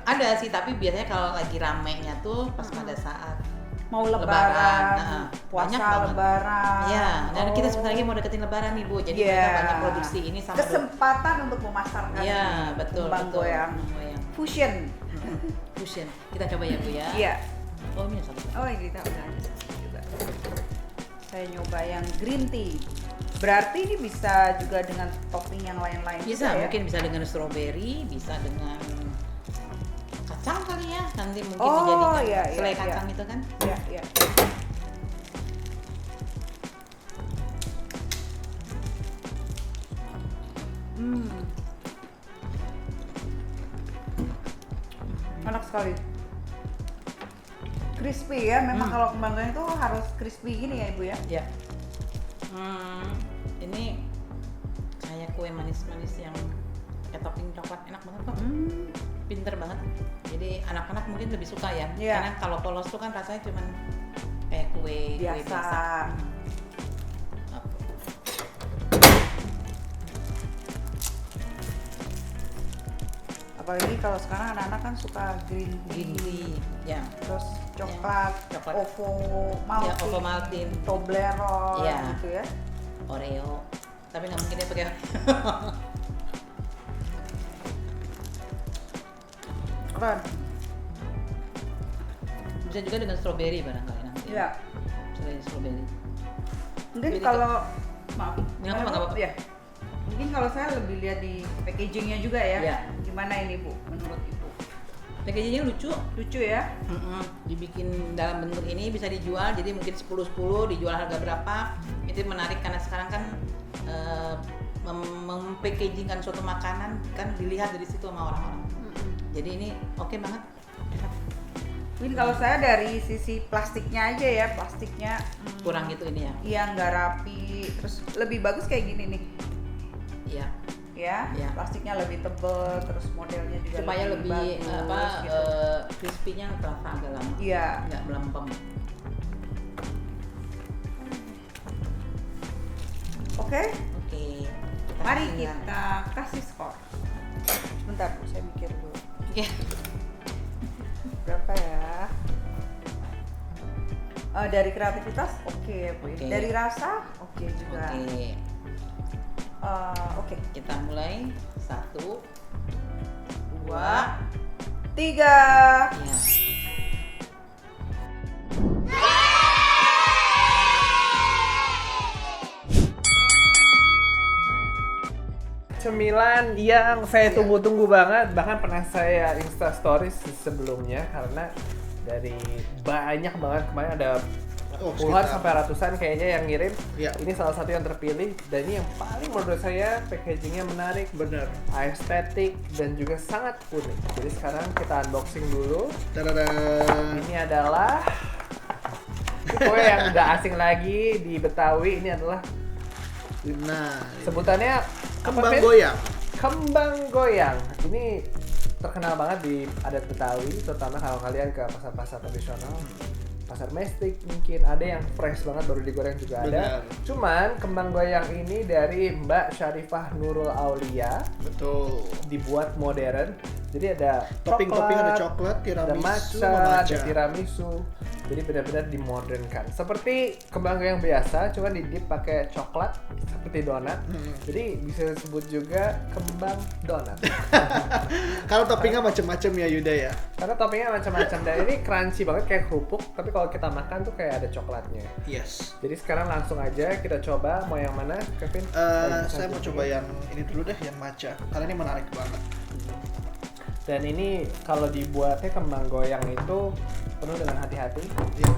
ada sih, tapi biasanya kalau lagi ramenya tuh pas pada saat mau lebaran, Nah, puasa banyak banget. lebaran. Iya, dan kita Oh. sebentar lagi mau deketin lebaran nih Bu. Jadi Iya. mereka banyak produksi ini sama Kesempatan untuk memasarkan Iya, betul, kembang betul. goyang Kembang goyang. fusion. Fusion. Kita coba ya Bu ya. Iya. Oh, ini satu. Oh, ini kita udah ada satu juga. Saya nyoba yang green tea. Berarti ini bisa juga dengan topping yang lain-lain Bisa, juga ya? mungkin bisa dengan strawberry, bisa dengan kacang kali ya. Nanti mungkin Oh, dijadikan iya, iya, selai iya. kacang itu kan. Iya, iya. Enak sekali. Crispy ya, memang kalau kembang goyang itu harus crispy gini ya Ibu ya? Ya. Ini kayak kue manis-manis yang pakai topping coklat, enak banget kok. Pinter banget. Jadi anak-anak mungkin lebih suka ya. Iya. Karena kalau polos tuh kan rasanya cuman kayak kue Biasa. biasa. Apalagi kalau sekarang anak-anak kan suka green Green tea, tea, ya. terus coklat, Coklat. ovo maltin, Ya, ovo maltin. Toblerone Iya. gitu ya. Oreo. Tapi nggak mungkin dia pakai Keren. bisa juga dengan strawberry barangkali nanti. Iya. Selain strawberry. Mungkin Jadi kalau maaf, Nggak apa-apa, nggak apa-apa. Ya. Mungkin kalau saya lebih lihat di packagingnya juga ya. Iya. Gimana ini Bu menurut Ibu? Packagingnya lucu. Lucu ya? Dibikin dalam bentuk ini bisa dijual, jadi mungkin 10-10 dijual harga berapa. Itu menarik karena sekarang kan mem-packagingkan suatu makanan kan dilihat dari situ sama orang-orang. Jadi ini oke banget. Enak. Mungkin kalau saya dari sisi plastiknya aja ya, plastiknya Kurang gitu ini ya. iya nggak rapi, terus lebih bagus kayak gini nih Iya. ya, Iya. plastiknya lebih tebel, terus modelnya juga Supaya lebih bagus, gitu. crispy-nya terasa agak lama. Iya. Nggak melempem. Oke, Oke. mari tinggal. kita kasih skor. Bentar Bu, saya mikir dulu. Oke. Berapa ya? Dari kreativitas oke ya Bu. Oke. Dari rasa oke juga. Oke. Oke. Kita mulai 1, 2, 3. ya. Cemilan yang saya tunggu-tunggu banget, bahkan pernah saya Insta Stories sebelumnya karena dari banyak banget kemarin ada puluhan sekitar. sampai ratusan kayaknya yang ngirim. Iya. Ini salah satu yang terpilih dan ini yang paling menurut saya packagingnya menarik, Bener. estetik dan juga sangat unik. Jadi sekarang kita unboxing dulu. Tadada. Ini adalah kue yang udah asing lagi di Betawi. Ini adalah Nah, sebutannya kembang apa, Vin? goyang. Kembang goyang. Ini terkenal banget di adat Betawi, terutama kalau kalian ke pasar-pasar tradisional, pasar mestik mungkin ada yang fresh banget baru digoreng juga ada. Benar. Cuman kembang goyang ini dari Mbak Syarifah Nurul Aulia, Betul. dibuat modern. Jadi ada Topping-topping ada coklat, ada tiramisu, matcha, sama ada matcha. tiramisu. Jadi benar-benar dimodernkan. Seperti kembang goyang biasa, cuma didip pakai coklat seperti donat. Jadi bisa disebut juga kembang donat. Kalau toppingnya macam-macam ya Yuda ya. Karena toppingnya macam-macam dan ini crunchy banget kayak kerupuk, tapi kalau kita makan tuh kayak ada coklatnya. Yes. Jadi sekarang langsung aja kita coba mau yang mana, Kevin? Saya mau coba yang ini dulu deh, yang matcha. Karena ini menarik banget. Dan ini kalau dibuatnya kembang goyang itu penuh dengan hati-hati. Iya.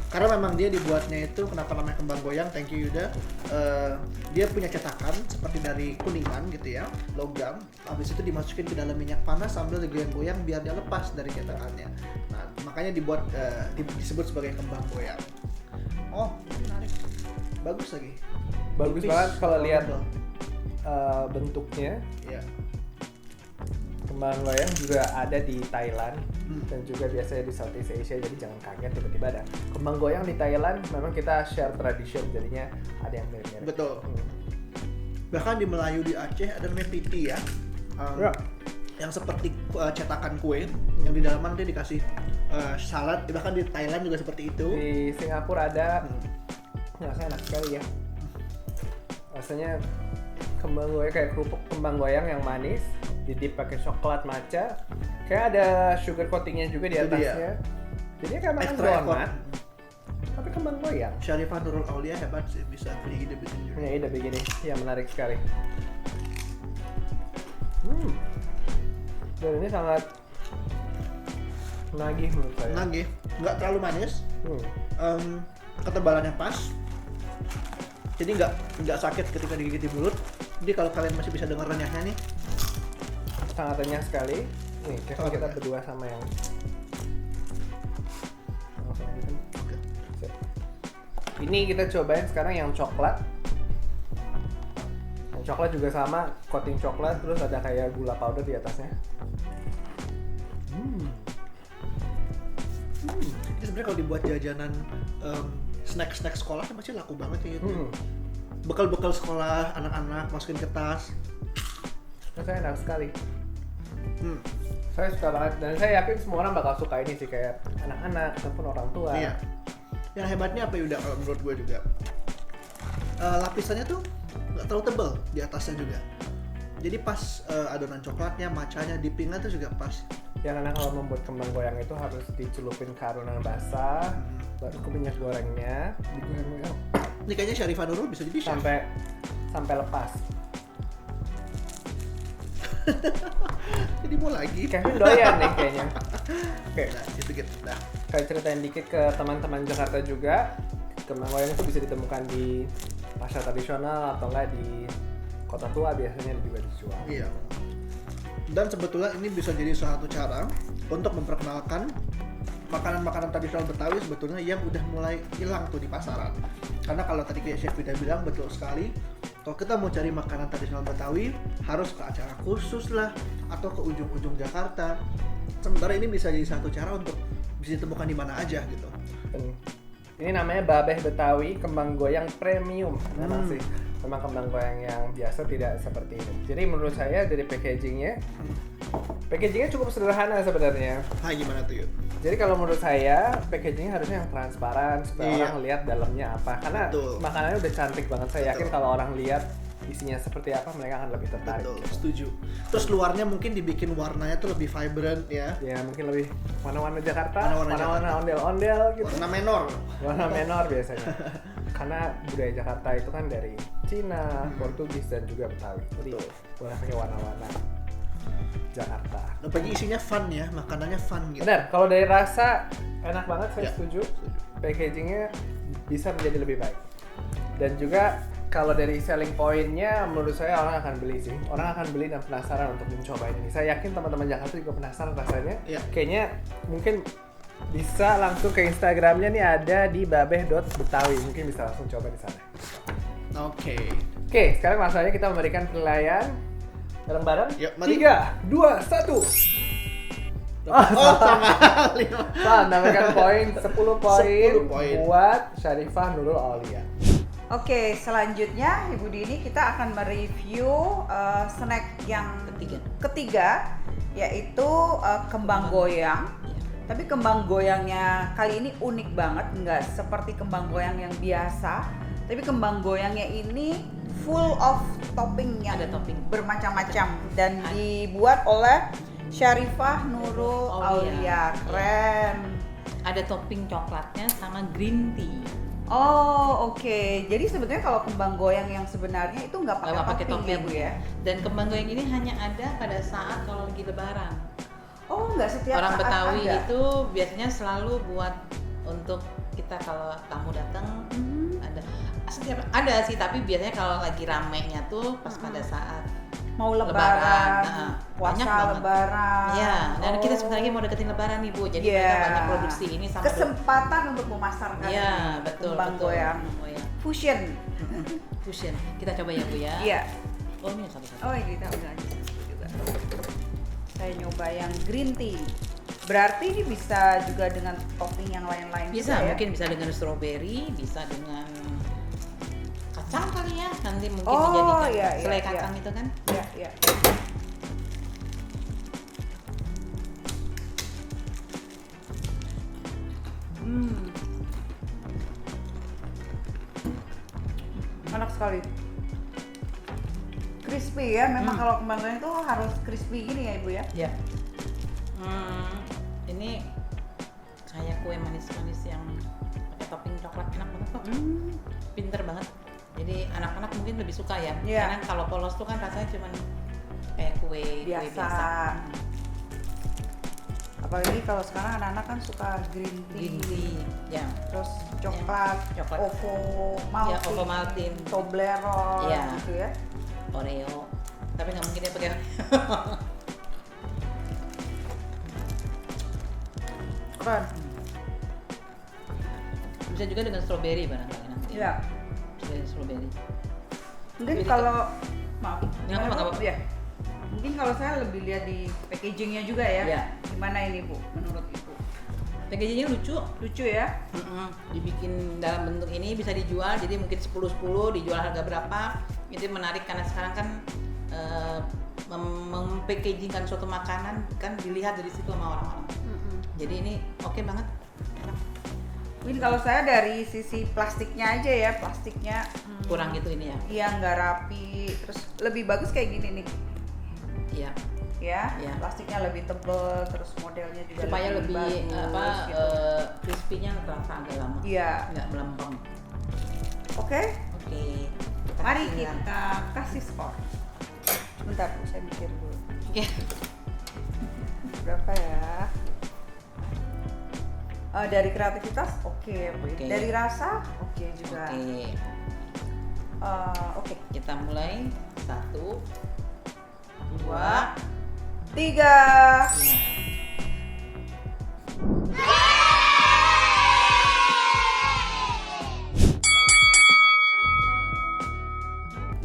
Karena memang dia dibuatnya itu, kenapa namanya kembang goyang, thank you Yuda. Dia punya cetakan seperti dari kuningan gitu ya, logam. Habis itu dimasukin ke dalam minyak panas sambil digoyang-goyang biar dia lepas dari cetakannya. Nah, makanya dibuat disebut sebagai kembang goyang. Oh, menarik. Bagus lagi. Bagus Tipis, banget kalau lihat tebal. bentuknya. Iya. Kembang goyang juga ada di Thailand dan juga biasanya di Southeast Asia, jadi jangan kaget tiba-tiba ada kembang goyang di Thailand. Memang kita share tradition, jadinya ada yang mirip-mirip. Betul. Bahkan di Melayu di Aceh ada namanya piti ya. Ya. Yang seperti cetakan kue yang di dalamnya nanti dikasih salad, bahkan di Thailand juga seperti itu. Di Singapura ada, rasanya enak sekali ya. Rasanya kembang goyang kayak kerupuk kembang goyang yang manis, didip pakai coklat matcha. Kayak ada sugar coatingnya juga di Itu dia. atasnya. Jadi kayak makan Extra effort. donat, tapi kembang goyang. Syarifah Nurul Aulia hebat sih, bisa punya ide bikin juga. Punya ide begini, ya menarik sekali. Dan ini sangat nagih menurut saya. Nagih, nggak terlalu manis, Hmm. ketebalannya pas, jadi nggak sakit ketika digigit di mulut. Jadi kalau kalian masih bisa dengar renyahnya nih, Sangat renyah sekali. Nih, Sangat kita renyah. berdua sama yang langsung aja kan. Sip. Ini kita cobain sekarang yang coklat. Yang coklat juga sama, coating coklat, terus ada kayak gula powder di atasnya. ini sebenarnya kalau dibuat jajanan snack sekolah kan pasti laku banget ya gitu. Bekal-bekal sekolah anak-anak masukin ke tas. Rasanya enak sekali. Hmm. Saya suka banget dan saya yakin semua orang bakal suka ini sih, kayak anak-anak ataupun orang tua. Iya. Yang hebatnya apa Yuda kalau menurut gue juga? Lapisannya tuh nggak terlalu tebal di atasnya juga. Jadi pas adonan coklatnya, matchanya, dippingnya tuh juga pas. Yang anak kalau membuat kembang goyang itu harus dicelupin ke adonan basah, baru ke minyak gorengnya, digoreng Ini kayaknya Syarifah Nurul bisa jadi chef. sampai lepas. Jadi mau lagi. Kevin doyan nih kayaknya. Oke, Nah, itu gitu. Nah, saya ceritain dikit ke teman-teman Jakarta juga. Kembang goyang itu bisa ditemukan di pasar tradisional atau enggak di kota tua, biasanya juga dijual. iya. Dan sebetulnya ini bisa jadi satu cara untuk memperkenalkan makanan-makanan tradisional Betawi sebetulnya yang udah mulai hilang tuh di pasaran. Karena kalau tadi kayak Chef Vida bilang betul sekali, kalau kita mau cari makanan tradisional Betawi harus ke acara khusus lah atau ke ujung-ujung Jakarta. Sementara ini bisa jadi satu cara untuk bisa ditemukan di mana aja gitu. Ini namanya babeh Betawi kembang goyang premium. Memang sih, memang kembang goyang yang biasa tidak seperti ini. Jadi menurut saya dari packagingnya cukup sederhana sebenarnya. Gimana tuh Yud? Jadi kalau menurut saya packagingnya harusnya yang transparan supaya Iya. orang lihat dalamnya apa. Karena Betul. makanannya udah cantik banget. Saya yakin Betul. kalau orang lihat isinya seperti apa, mereka akan lebih tertarik. Betul, setuju. Terus luarnya mungkin dibikin warnanya tuh lebih vibrant ya. Ya mungkin lebih warna-warna Jakarta, Warna-warna warna-warna Jakarta. ondel-ondel gitu. Warna menor. Warna menor biasanya. Karena budaya Jakarta itu kan dari Cina, Portugis dan juga Betawi. Jadi Betul. boleh pakai warna-warna Jakarta. Apalagi isinya fun ya, makanannya fun gitu. Benar, kalau dari rasa enak banget, saya Ya, setuju. Packagingnya bisa menjadi lebih baik. Dan juga kalau dari selling point-nya menurut saya orang akan beli sih. Orang akan beli dan penasaran untuk mencoba ini. Saya yakin teman-teman Jakarta juga penasaran rasanya. Iya. Kayaknya mungkin bisa langsung ke Instagramnya nih, ada di babeh.betawi. Mungkin bisa langsung coba di sana. Oke. Oke, sekarang langsung aja kita memberikan penilaian bareng-bareng. Yuk, mari. 3, 2, 1. Oh, sama. Mendapatkan poin 10 poin 10 poin. buat Syarifah Nurul Aulia. Oke, selanjutnya Ibu Dini kita akan mereview snack yang ketiga yaitu kembang goyang. Tapi kembang goyangnya kali ini unik banget, nggak seperti kembang goyang yang biasa. Tapi kembang goyangnya ini full of topping yang Ada topping. bermacam-macam dan dibuat oleh Syarifah Nurul Aulia. Keren. Ada topping coklatnya sama green tea. Oh, oke. Jadi sebetulnya kalau kembang goyang yang sebenarnya itu nggak pakai topping, ya Bu ya? Dan kembang goyang ini hanya ada pada saat kalau lagi lebaran. Oh, nggak setiap Orang saat Betawi ada. itu biasanya selalu buat untuk kita kalau tamu datang ada. Setiap ada sih, tapi biasanya kalau lagi ramenya tuh pas pada saat Mau Lebaran, lebaran, banyak puasa banget. lebaran. ya, dan kita Oh. sebentar lagi mau deketin lebaran nih Bu. Jadi Iya. mereka banyak produksi ini sama Kesempatan untuk memasarkan Iya, betul, kembang betul. goyang Goyang. fusion. Fusion. Kita coba ya Bu ya. Iya. Oh, ini satu-satu. Oh, ini kita udah aja juga. Saya nyoba yang green tea. Berarti ini bisa juga dengan topping yang lain-lain Bisa, juga ya? mungkin bisa dengan strawberry, bisa dengan kacang kali ya. Nanti mungkin Oh, dijadikan iya, iya, selai iya. kacang itu kan. Iya, iya. Enak sekali. Crispy ya, memang kalau kembang itu harus crispy gini ya Ibu ya? Ya. Ini kayak kue manis-manis yang pakai topping coklat, enak banget kok. Pinter banget. Jadi anak-anak mungkin lebih suka ya. Iya. Karena kalau polos tuh kan rasanya cuman kayak kue Biasa. Apalagi kalau sekarang anak-anak kan suka green tea, Green tea, ya. terus coklat, Coklat. ovo maltin, Ya, ovo maltin. Toblerone Iya. gitu ya. Oreo. Tapi nggak mungkin dia pakai Keren. Bisa juga dengan strawberry barangkali nanti. Iya. Bisa dengan strawberry. Mungkin Jadi kalau maaf, Nggak apa-apa. ya. Mungkin kalau saya lebih lihat di packagingnya juga ya. Iya. Gimana ini Bu, menurut Ibu? Packagingnya lucu. Lucu ya? Dibikin dalam bentuk ini bisa dijual, jadi mungkin 10-10 dijual harga berapa. Itu menarik karena sekarang kan mem-packagingkan suatu makanan kan dilihat dari situ sama orang-orang. Jadi ini oke banget. Enak. Mungkin kalau saya dari sisi plastiknya aja ya, plastiknya Kurang gitu ini ya. iya nggak rapi, terus lebih bagus kayak gini nih Iya. ya, Iya. plastiknya lebih tebel, terus modelnya juga Supaya lebih bagus, gitu. crispy-nya terasa agak lama. Iya. Nggak melempem. Oke, Oke. mari kasih ya. kita kasih skor. Bentar Bu, saya mikir dulu. Oke. Berapa ya? Dari kreativitas oke, Bu. Oke. Dari rasa oke juga. Oke. Oke. Kita mulai 1, 2, 3. ya.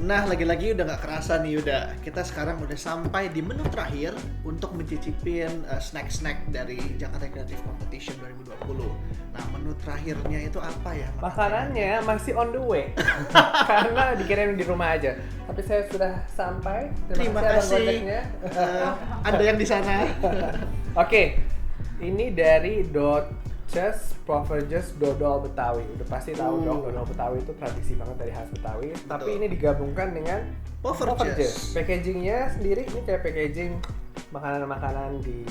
Nah, lagi-lagi udah nggak kerasa nih Yuda. Kita sekarang udah sampai di menu terakhir untuk mencicipin snack-snack dari Jakarta Creative Competition 2020. Nah, menu terakhirnya itu apa ya? Makanannya masih on the way karena dikirim di rumah aja. Tapi saya sudah sampai. Terima Abang kasih Gojeknya. Anda yang di sana. Oke, ini dari Just Poffertjes Dodol Betawi. Udah pasti tahu dong, dodol Betawi itu tradisi banget dari khas Betawi. Tapi ini digabungkan dengan Poffertjes. Packagingnya sendiri ini kayak packaging makanan-makanan di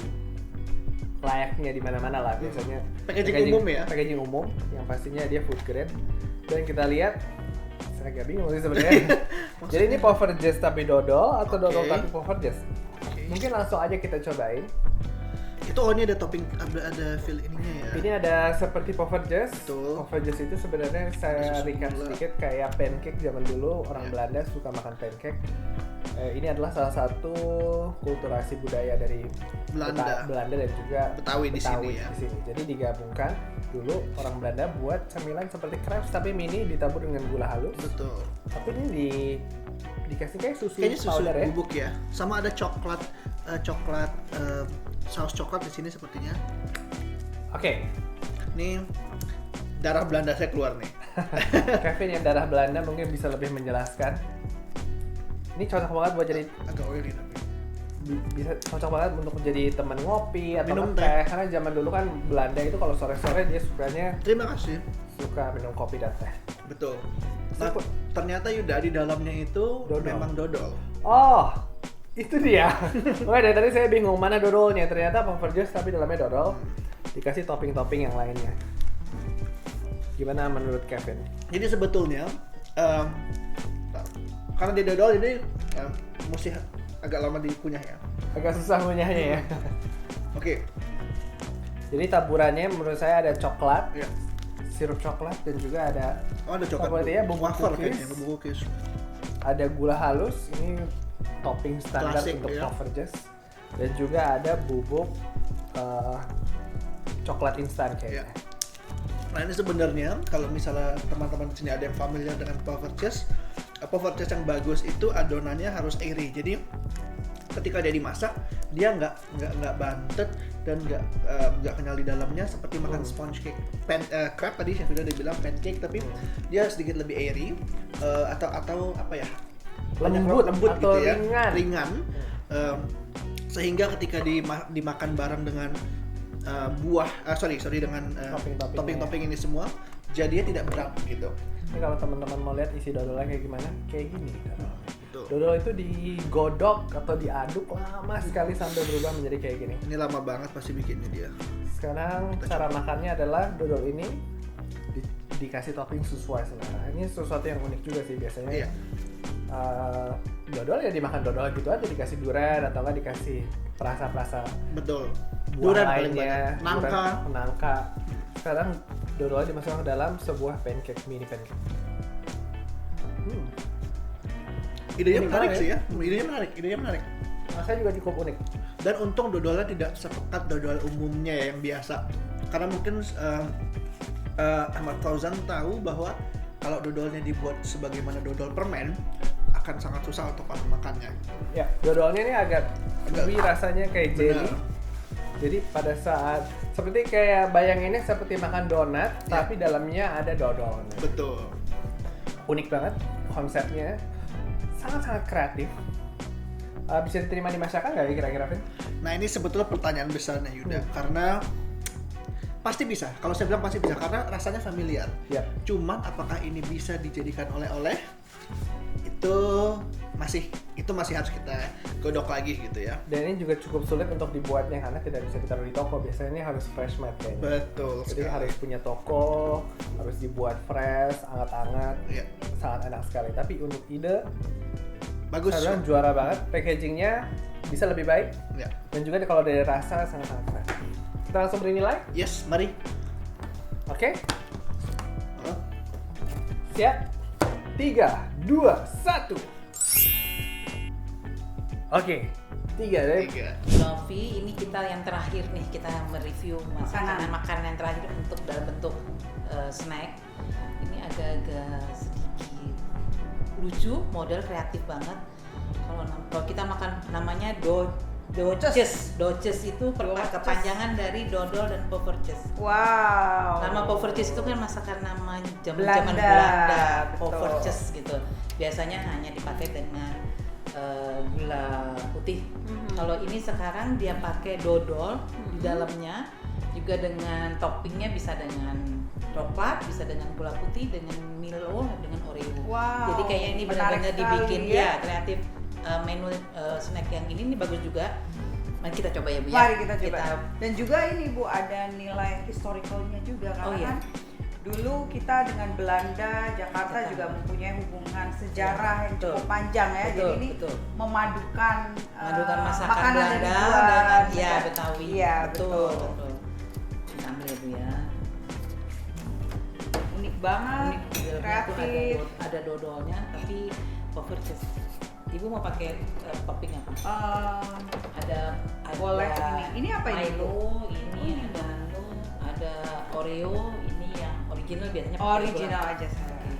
layaknya di mana-mana lah biasanya. Packaging umum ya? Packaging umum yang pastinya dia food grade. Dan kita lihat, saya agak bingung sih sebenarnya. Jadi ini Poffertjes tapi dodol atau dodol tapi Poffertjes? Mungkin langsung aja kita cobain. Itu ini ada topping, ada fill ininya ya. Ini ada seperti Poffertjes. Betul. Poffertjes itu sebenarnya saya Ada susu recap gula. sedikit kayak pancake zaman dulu orang Belanda suka makan pancake. Ini adalah salah satu kulturasi budaya dari Belanda dan juga Betawi di sini ya. di sini. Jadi digabungkan dulu orang Belanda buat cemilan seperti crepes tapi mini ditabur dengan gula halus. Betul. Tapi ini dikasih kayak susu Kayaknya susu powder ya. bubuk ya. Sama ada coklat saus coklat di sini sepertinya. Oke. Ini darah Belanda saya keluar nih. Kevin yang darah Belanda mungkin bisa lebih menjelaskan. Ini cocok banget buat jadi Agak oily tapi. bisa cocok banget untuk jadi teman ngopi atau Minum teh. teh. Karena zaman dulu kan Belanda itu kalau sore-sore dia sukanya Terima kasih. suka minum kopi dan teh. Betul. Nah, ternyata Yuda di dalamnya itu Dodol. memang dodol. Oh, itu dia. Oke, dari tadi saya bingung mana dodolnya. Ternyata Poffertjes tapi dalamnya dodol. Dikasih topping-topping yang lainnya. Gimana menurut Kevin? Jadi sebetulnya karena dia dodol jadi mesti agak lama dikunyah ya. Agak susah ngunyahnya ya. Oke. Jadi taburannya menurut saya ada coklat, Ya. sirup coklat dan juga ada Oh, ada coklat. Coklat ya, bubuk wafer cookies. kayaknya, bubuk cookies. ada gula halus. Ini topping standar Klasik, untuk ya. Poffertjes. Dan juga ada bubuk coklat instan kayaknya. Ya. Nah, ini sebenarnya kalau misalnya teman-teman di sini ada yang familiar dengan Poffertjes yang bagus itu adonannya harus airy. Jadi ketika dia dimasak dia nggak bantet dan nggak kenyal di dalamnya seperti makan sponge cake, crab tadi yang sudah dibilang pancake, tapi dia sedikit lebih airy atau apa ya, Lembut atau gitu ya, ringan. ringan. Sehingga ketika dimakan bareng dengan dengan Topping-toppingnya. topping ini semua, jadinya tidak berat gitu. Ini kalau teman-teman mau lihat isi dodolnya kayak gimana, kayak gini. Betul. Dodol itu digodok atau diaduk lama sekali sampai berubah menjadi kayak gini. Ini lama banget pasti bikinnya dia. Sekarang cara makannya adalah dodol ini dikasih topping sesuai selera. Ini sesuatu yang unik juga sih biasanya. Iya. Dodol ya dimakan dodol gitu aja, dikasih durian atau nggak dikasih perasa-perasa Betul. buah Durian paling lainnya, banyak. Nangka. nangka. Sekarang dodolnya dimasukkan ke dalam sebuah mini pancake. Idenya Unik menarik banget sih ya. ya. Idenya menarik. Rasanya juga cukup unik. Dan untung dodolnya tidak sepekat dodol umumnya ya, yang biasa. Karena mungkin Ahmad Fauzan tahu bahwa kalau dodolnya dibuat sebagaimana dodol permen akan sangat susah untuk orang makannya. Ya, dodolnya ini agak chewy, rasanya kayak jelly. Benar. Jadi pada saat seperti kayak bayanginnya seperti makan donat, tapi dalamnya ada dodolnya. Betul. Unik banget konsepnya, sangat-sangat kreatif. Bisa diterima di masyarakat nggak ya kira-kira, Vin? Nah ini sebetulnya pertanyaan besarnya Yuda, karena pasti bisa. Kalau saya bilang pasti bisa karena rasanya familiar. Yap. Cuman apakah ini bisa dijadikan oleh-oleh? Itu masih harus kita godok lagi gitu ya. Dan ini juga cukup sulit untuk dibuatnya karena tidak bisa ditaruh di toko. Biasanya ini harus fresh made kayaknya. Betul. Jadi sekali. harus punya toko, harus dibuat fresh, hangat-hangat, Iya. sangat enak sekali. Tapi untuk ide, Bagus. saya bilang juara banget. Packagingnya bisa lebih baik Ya. dan juga kalau dari rasa sangat-sangat keren. Kita langsung beri nilai, Yes, mari. oke? Oh, Siap? 3, 2, 1. Oke, 3 deh. 3. Novi, ini kita yang terakhir nih, kita mereview makanan yang terakhir untuk dalam bentuk snack. Ini agak-agak sedikit lucu, model kreatif banget. Kalau kita makan namanya Doces itu kepanjangan dari dodol dan poverches. Wow. Nama poverches itu kan masakan nama zaman Belanda, Belanda, betul. poverches gitu. Biasanya hanya dipakai dengan gula putih. Kalau ini sekarang dia pakai dodol di dalamnya, juga dengan toppingnya bisa dengan coklat, bisa dengan gula putih, dengan Milo, dengan Oreo. Wow, Jadi kayaknya ini menarik benar-benar sekali dibikin ya. ya kreatif. Menu snack yang ini bagus juga. Mari kita coba ya Bu ya. Mari kita coba. Dan juga ini Bu ada nilai historicalnya juga karena Oh, iya. kan dulu kita dengan Belanda, Jakarta juga mempunyai hubungan sejarah yang cukup Betul. panjang ya. Betul, Jadi ini betul. memadukan Masakan makanan Belanda dari dua dengan ya negara. Betawi. Iya, betul. Kita ambil ya Bu ya. Unik banget, Unik, di dalamnya tuh kreatif. ada dodolnya tapi poverches. Ibu mau pakai topping apa? Ada Boleh ini. Ini apa ini, Milo, ini ada Milo, ada Oreo, ini yang original biasanya pakai original gula. aja saya. Oke.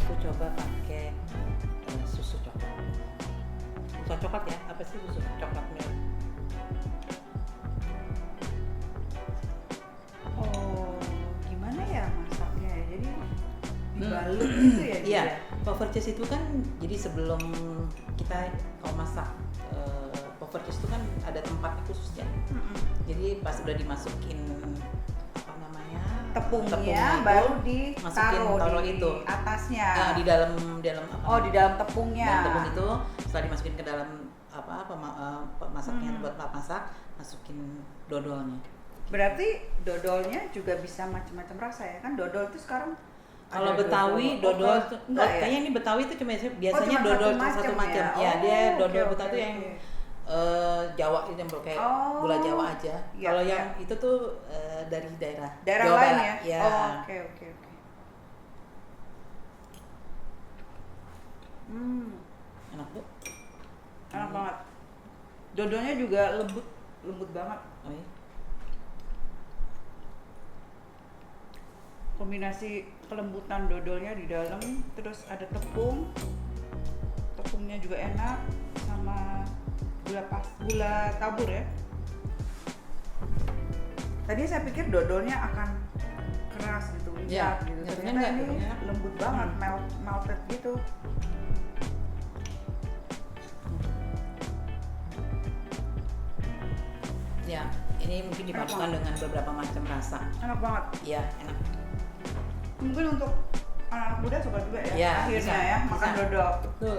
Aku coba pakai susu coklat. Bukan coklat ya, apa sih susu coklat milk? Oh, gimana ya masaknya ya? Jadi dibalut gitu ya? Iya, dia? poverches itu kan jadi sebelum kita kalau masak poverches itu kan ada tempatnya khusus ya. Jadi pas udah dimasukin apa namanya Tepungnya itu, baru masukin taruh di itu atasnya. di dalam apa Oh, di dalam namanya? tepungnya. Dalam tepung itu setelah dimasukin ke dalam masaknya buat masak, masukin dodolnya. Berarti dodolnya juga bisa macam-macam rasa ya kan? Dodol itu sekarang Kalau ada Betawi dodol. dodol Oh, tuh enggak ya? kayaknya ini Betawi itu biasanya cuma dodol satu satu macam macam. ya? Ya, dia Oh, dodol oke, Betawi oke, tuh yang oke. Jawa itu yang pakai Oh, gula Jawa aja. iya, Kalau iya. yang itu tuh dari daerah daerah Jawa lain Barat. ya? Oh, oke. Enak tuh. Enak banget. Dodolnya juga lembut banget. Oh, iya. Kombinasi kelembutan dodolnya di dalam, terus ada tepungnya juga enak, sama gula tabur ya. Tadi saya pikir dodolnya akan keras gitu, Iya, gitu. nggak Ternyata enak, ini enak. lembut banget, melted gitu. Ya, ini mungkin dipadukan dengan beberapa macam rasa. Enak banget. Ya, enak. Mungkin untuk anak-anak muda suka juga ya. Iya, Akhirnya bisa, ya makan bisa. dodol. Betul.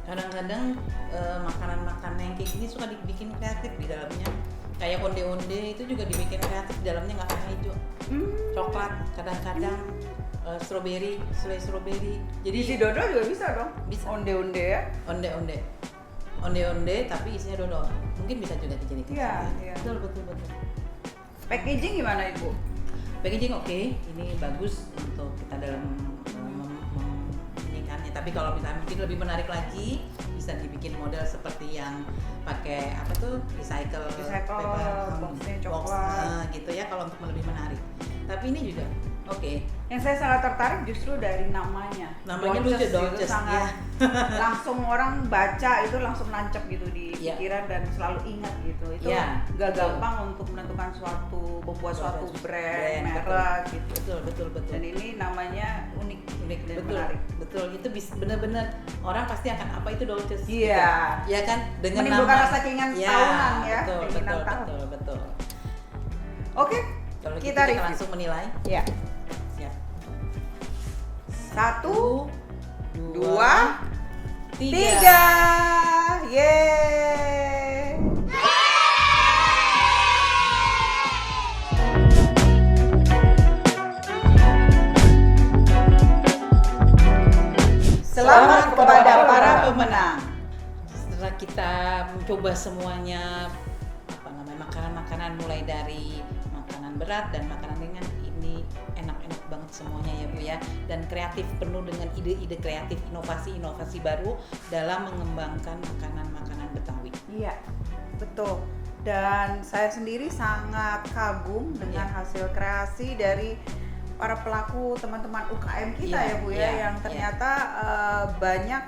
Kadang-kadang makanan-makanan yang kayak gini suka dibikin kreatif di dalamnya. Kayak onde-onde itu juga dibikin kreatif, di dalamnya nggak kayak hijau. Coklat, kadang-kadang strawberry, selai strawberry. Jadi Isi dodol juga bisa dong. Bisa. Onde-onde ya. onde-onde tapi isinya dodol. Mungkin bisa juga dijadikan. Iya, sandwich. iya. Betul. Packaging gimana Ibu? Packaging oke, ini bagus untuk kita dalam menyikannya. Tapi kalau misalnya mungkin lebih menarik lagi, bisa dibikin model seperti yang pakai apa tuh recycle paper, boxnya box, coklat. gitu ya kalau untuk lebih menarik. Tapi ini juga oke. Yang saya sangat tertarik justru dari namanya. Namanya lucu, Dolces, Dolces, itu sangat langsung orang baca itu langsung nancep gitu di Iya. pikiran dan selalu ingat gitu. Itu Iya, gak betul. gampang untuk menentukan membuat suatu brand, Brand, merek gitu. Betul. Dan ini namanya unik dan betul, menarik. betul. Itu benar-benar orang pasti akan apa itu Dolces. Iya. Gitu. Ya kan dengan Menimbulkan nama. rasa keinginan Ya, tahunan ya, Betul, keinginan tahu. betul. Oke, Kalau kita kita review. langsung menilai. Ya. Siap. 1, 2, 2, 3. Yeay. Selamat kepada para pemenang. Setelah kita mencoba semuanya makanan-makanan mulai dari makanan berat dan makanan ringan, ini enak-enak banget semuanya ya Bu ya, dan kreatif, penuh dengan ide-ide kreatif, inovasi-inovasi baru dalam mengembangkan makanan-makanan Betawi. Iya, betul. Dan saya sendiri sangat kagum dengan hasil kreasi dari para pelaku teman-teman UKM kita Iya, ya Bu ya, iya, yang ternyata banyak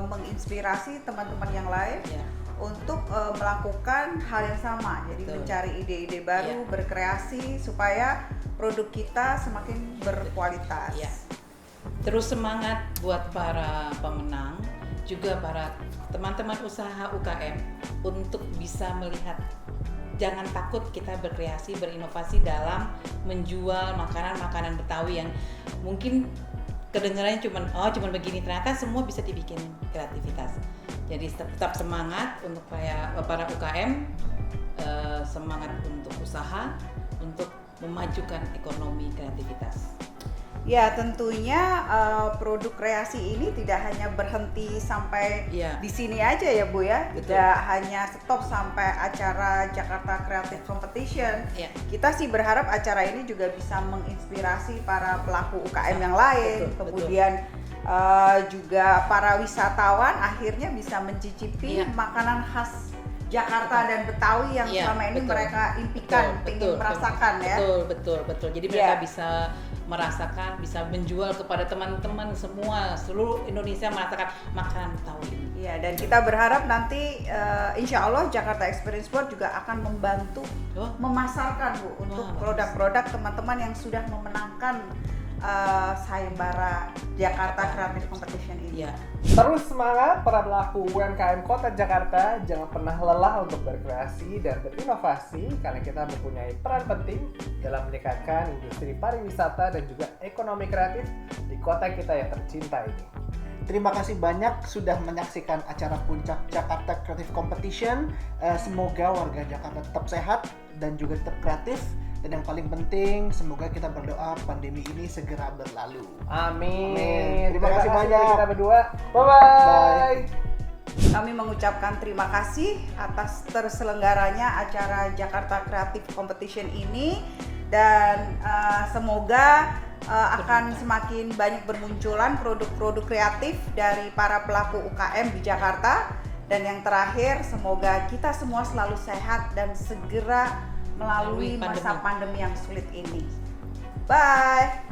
menginspirasi teman-teman yang lain Ya. untuk melakukan hal yang sama. Jadi Betul. mencari ide-ide baru, berkreasi supaya produk kita semakin berkualitas. Ya. Terus semangat buat para pemenang, juga para teman-teman usaha UKM untuk bisa melihat, jangan takut kita berkreasi, berinovasi dalam menjual makanan-makanan Betawi yang mungkin kedengarannya cuman begini, ternyata semua bisa dibikin kreativitas. Jadi tetap semangat untuk para UKM, semangat untuk usaha, untuk memajukan ekonomi kreativitas. Ya, tentunya produk kreasi ini tidak hanya berhenti sampai Iya. di sini aja ya Bu ya. Betul. Tidak hanya stop sampai acara Jakarta Creative Competition. Iya. Kita sih berharap acara ini juga bisa menginspirasi para pelaku UKM yang lain. Betul, Kemudian juga para wisatawan akhirnya bisa mencicipi Iya. makanan khas Jakarta dan Betawi yang Iya, selama ini betul. mereka impikan, ingin merasakan ya. Betul. Jadi mereka Iya. bisa merasakan, bisa menjual kepada teman-teman semua, seluruh Indonesia merasakan makanan Betawi ini. Iya, dan kita berharap nanti insya Allah Jakarta Experience Board juga akan membantu Oh. memasarkan Bu untuk Wah, produk-produk teman-teman yang sudah memenangkan sayembara Jakarta Creative Competition ini. Iya. Terus semangat para pelaku UMKM Kota Jakarta, jangan pernah lelah untuk berkreasi dan berinovasi karena kita mempunyai peran penting dalam meningkatkan industri pariwisata dan juga ekonomi kreatif di kota kita yang tercinta ini. Terima kasih banyak sudah menyaksikan acara Puncak Jakarta Creative Competition. Semoga warga Jakarta tetap sehat dan juga tetap kreatif. Dan yang paling penting, semoga kita berdoa pandemi ini segera berlalu. Amin. Terima kasih banyak. dari kita berdua. Bye-bye. Kami mengucapkan terima kasih atas terselenggaranya acara Jakarta Creative Competition ini dan semoga akan semakin banyak bermunculan produk-produk kreatif dari para pelaku UKM di Jakarta. Dan yang terakhir, semoga kita semua selalu sehat dan segera melalui masa pandemi yang sulit ini. Bye.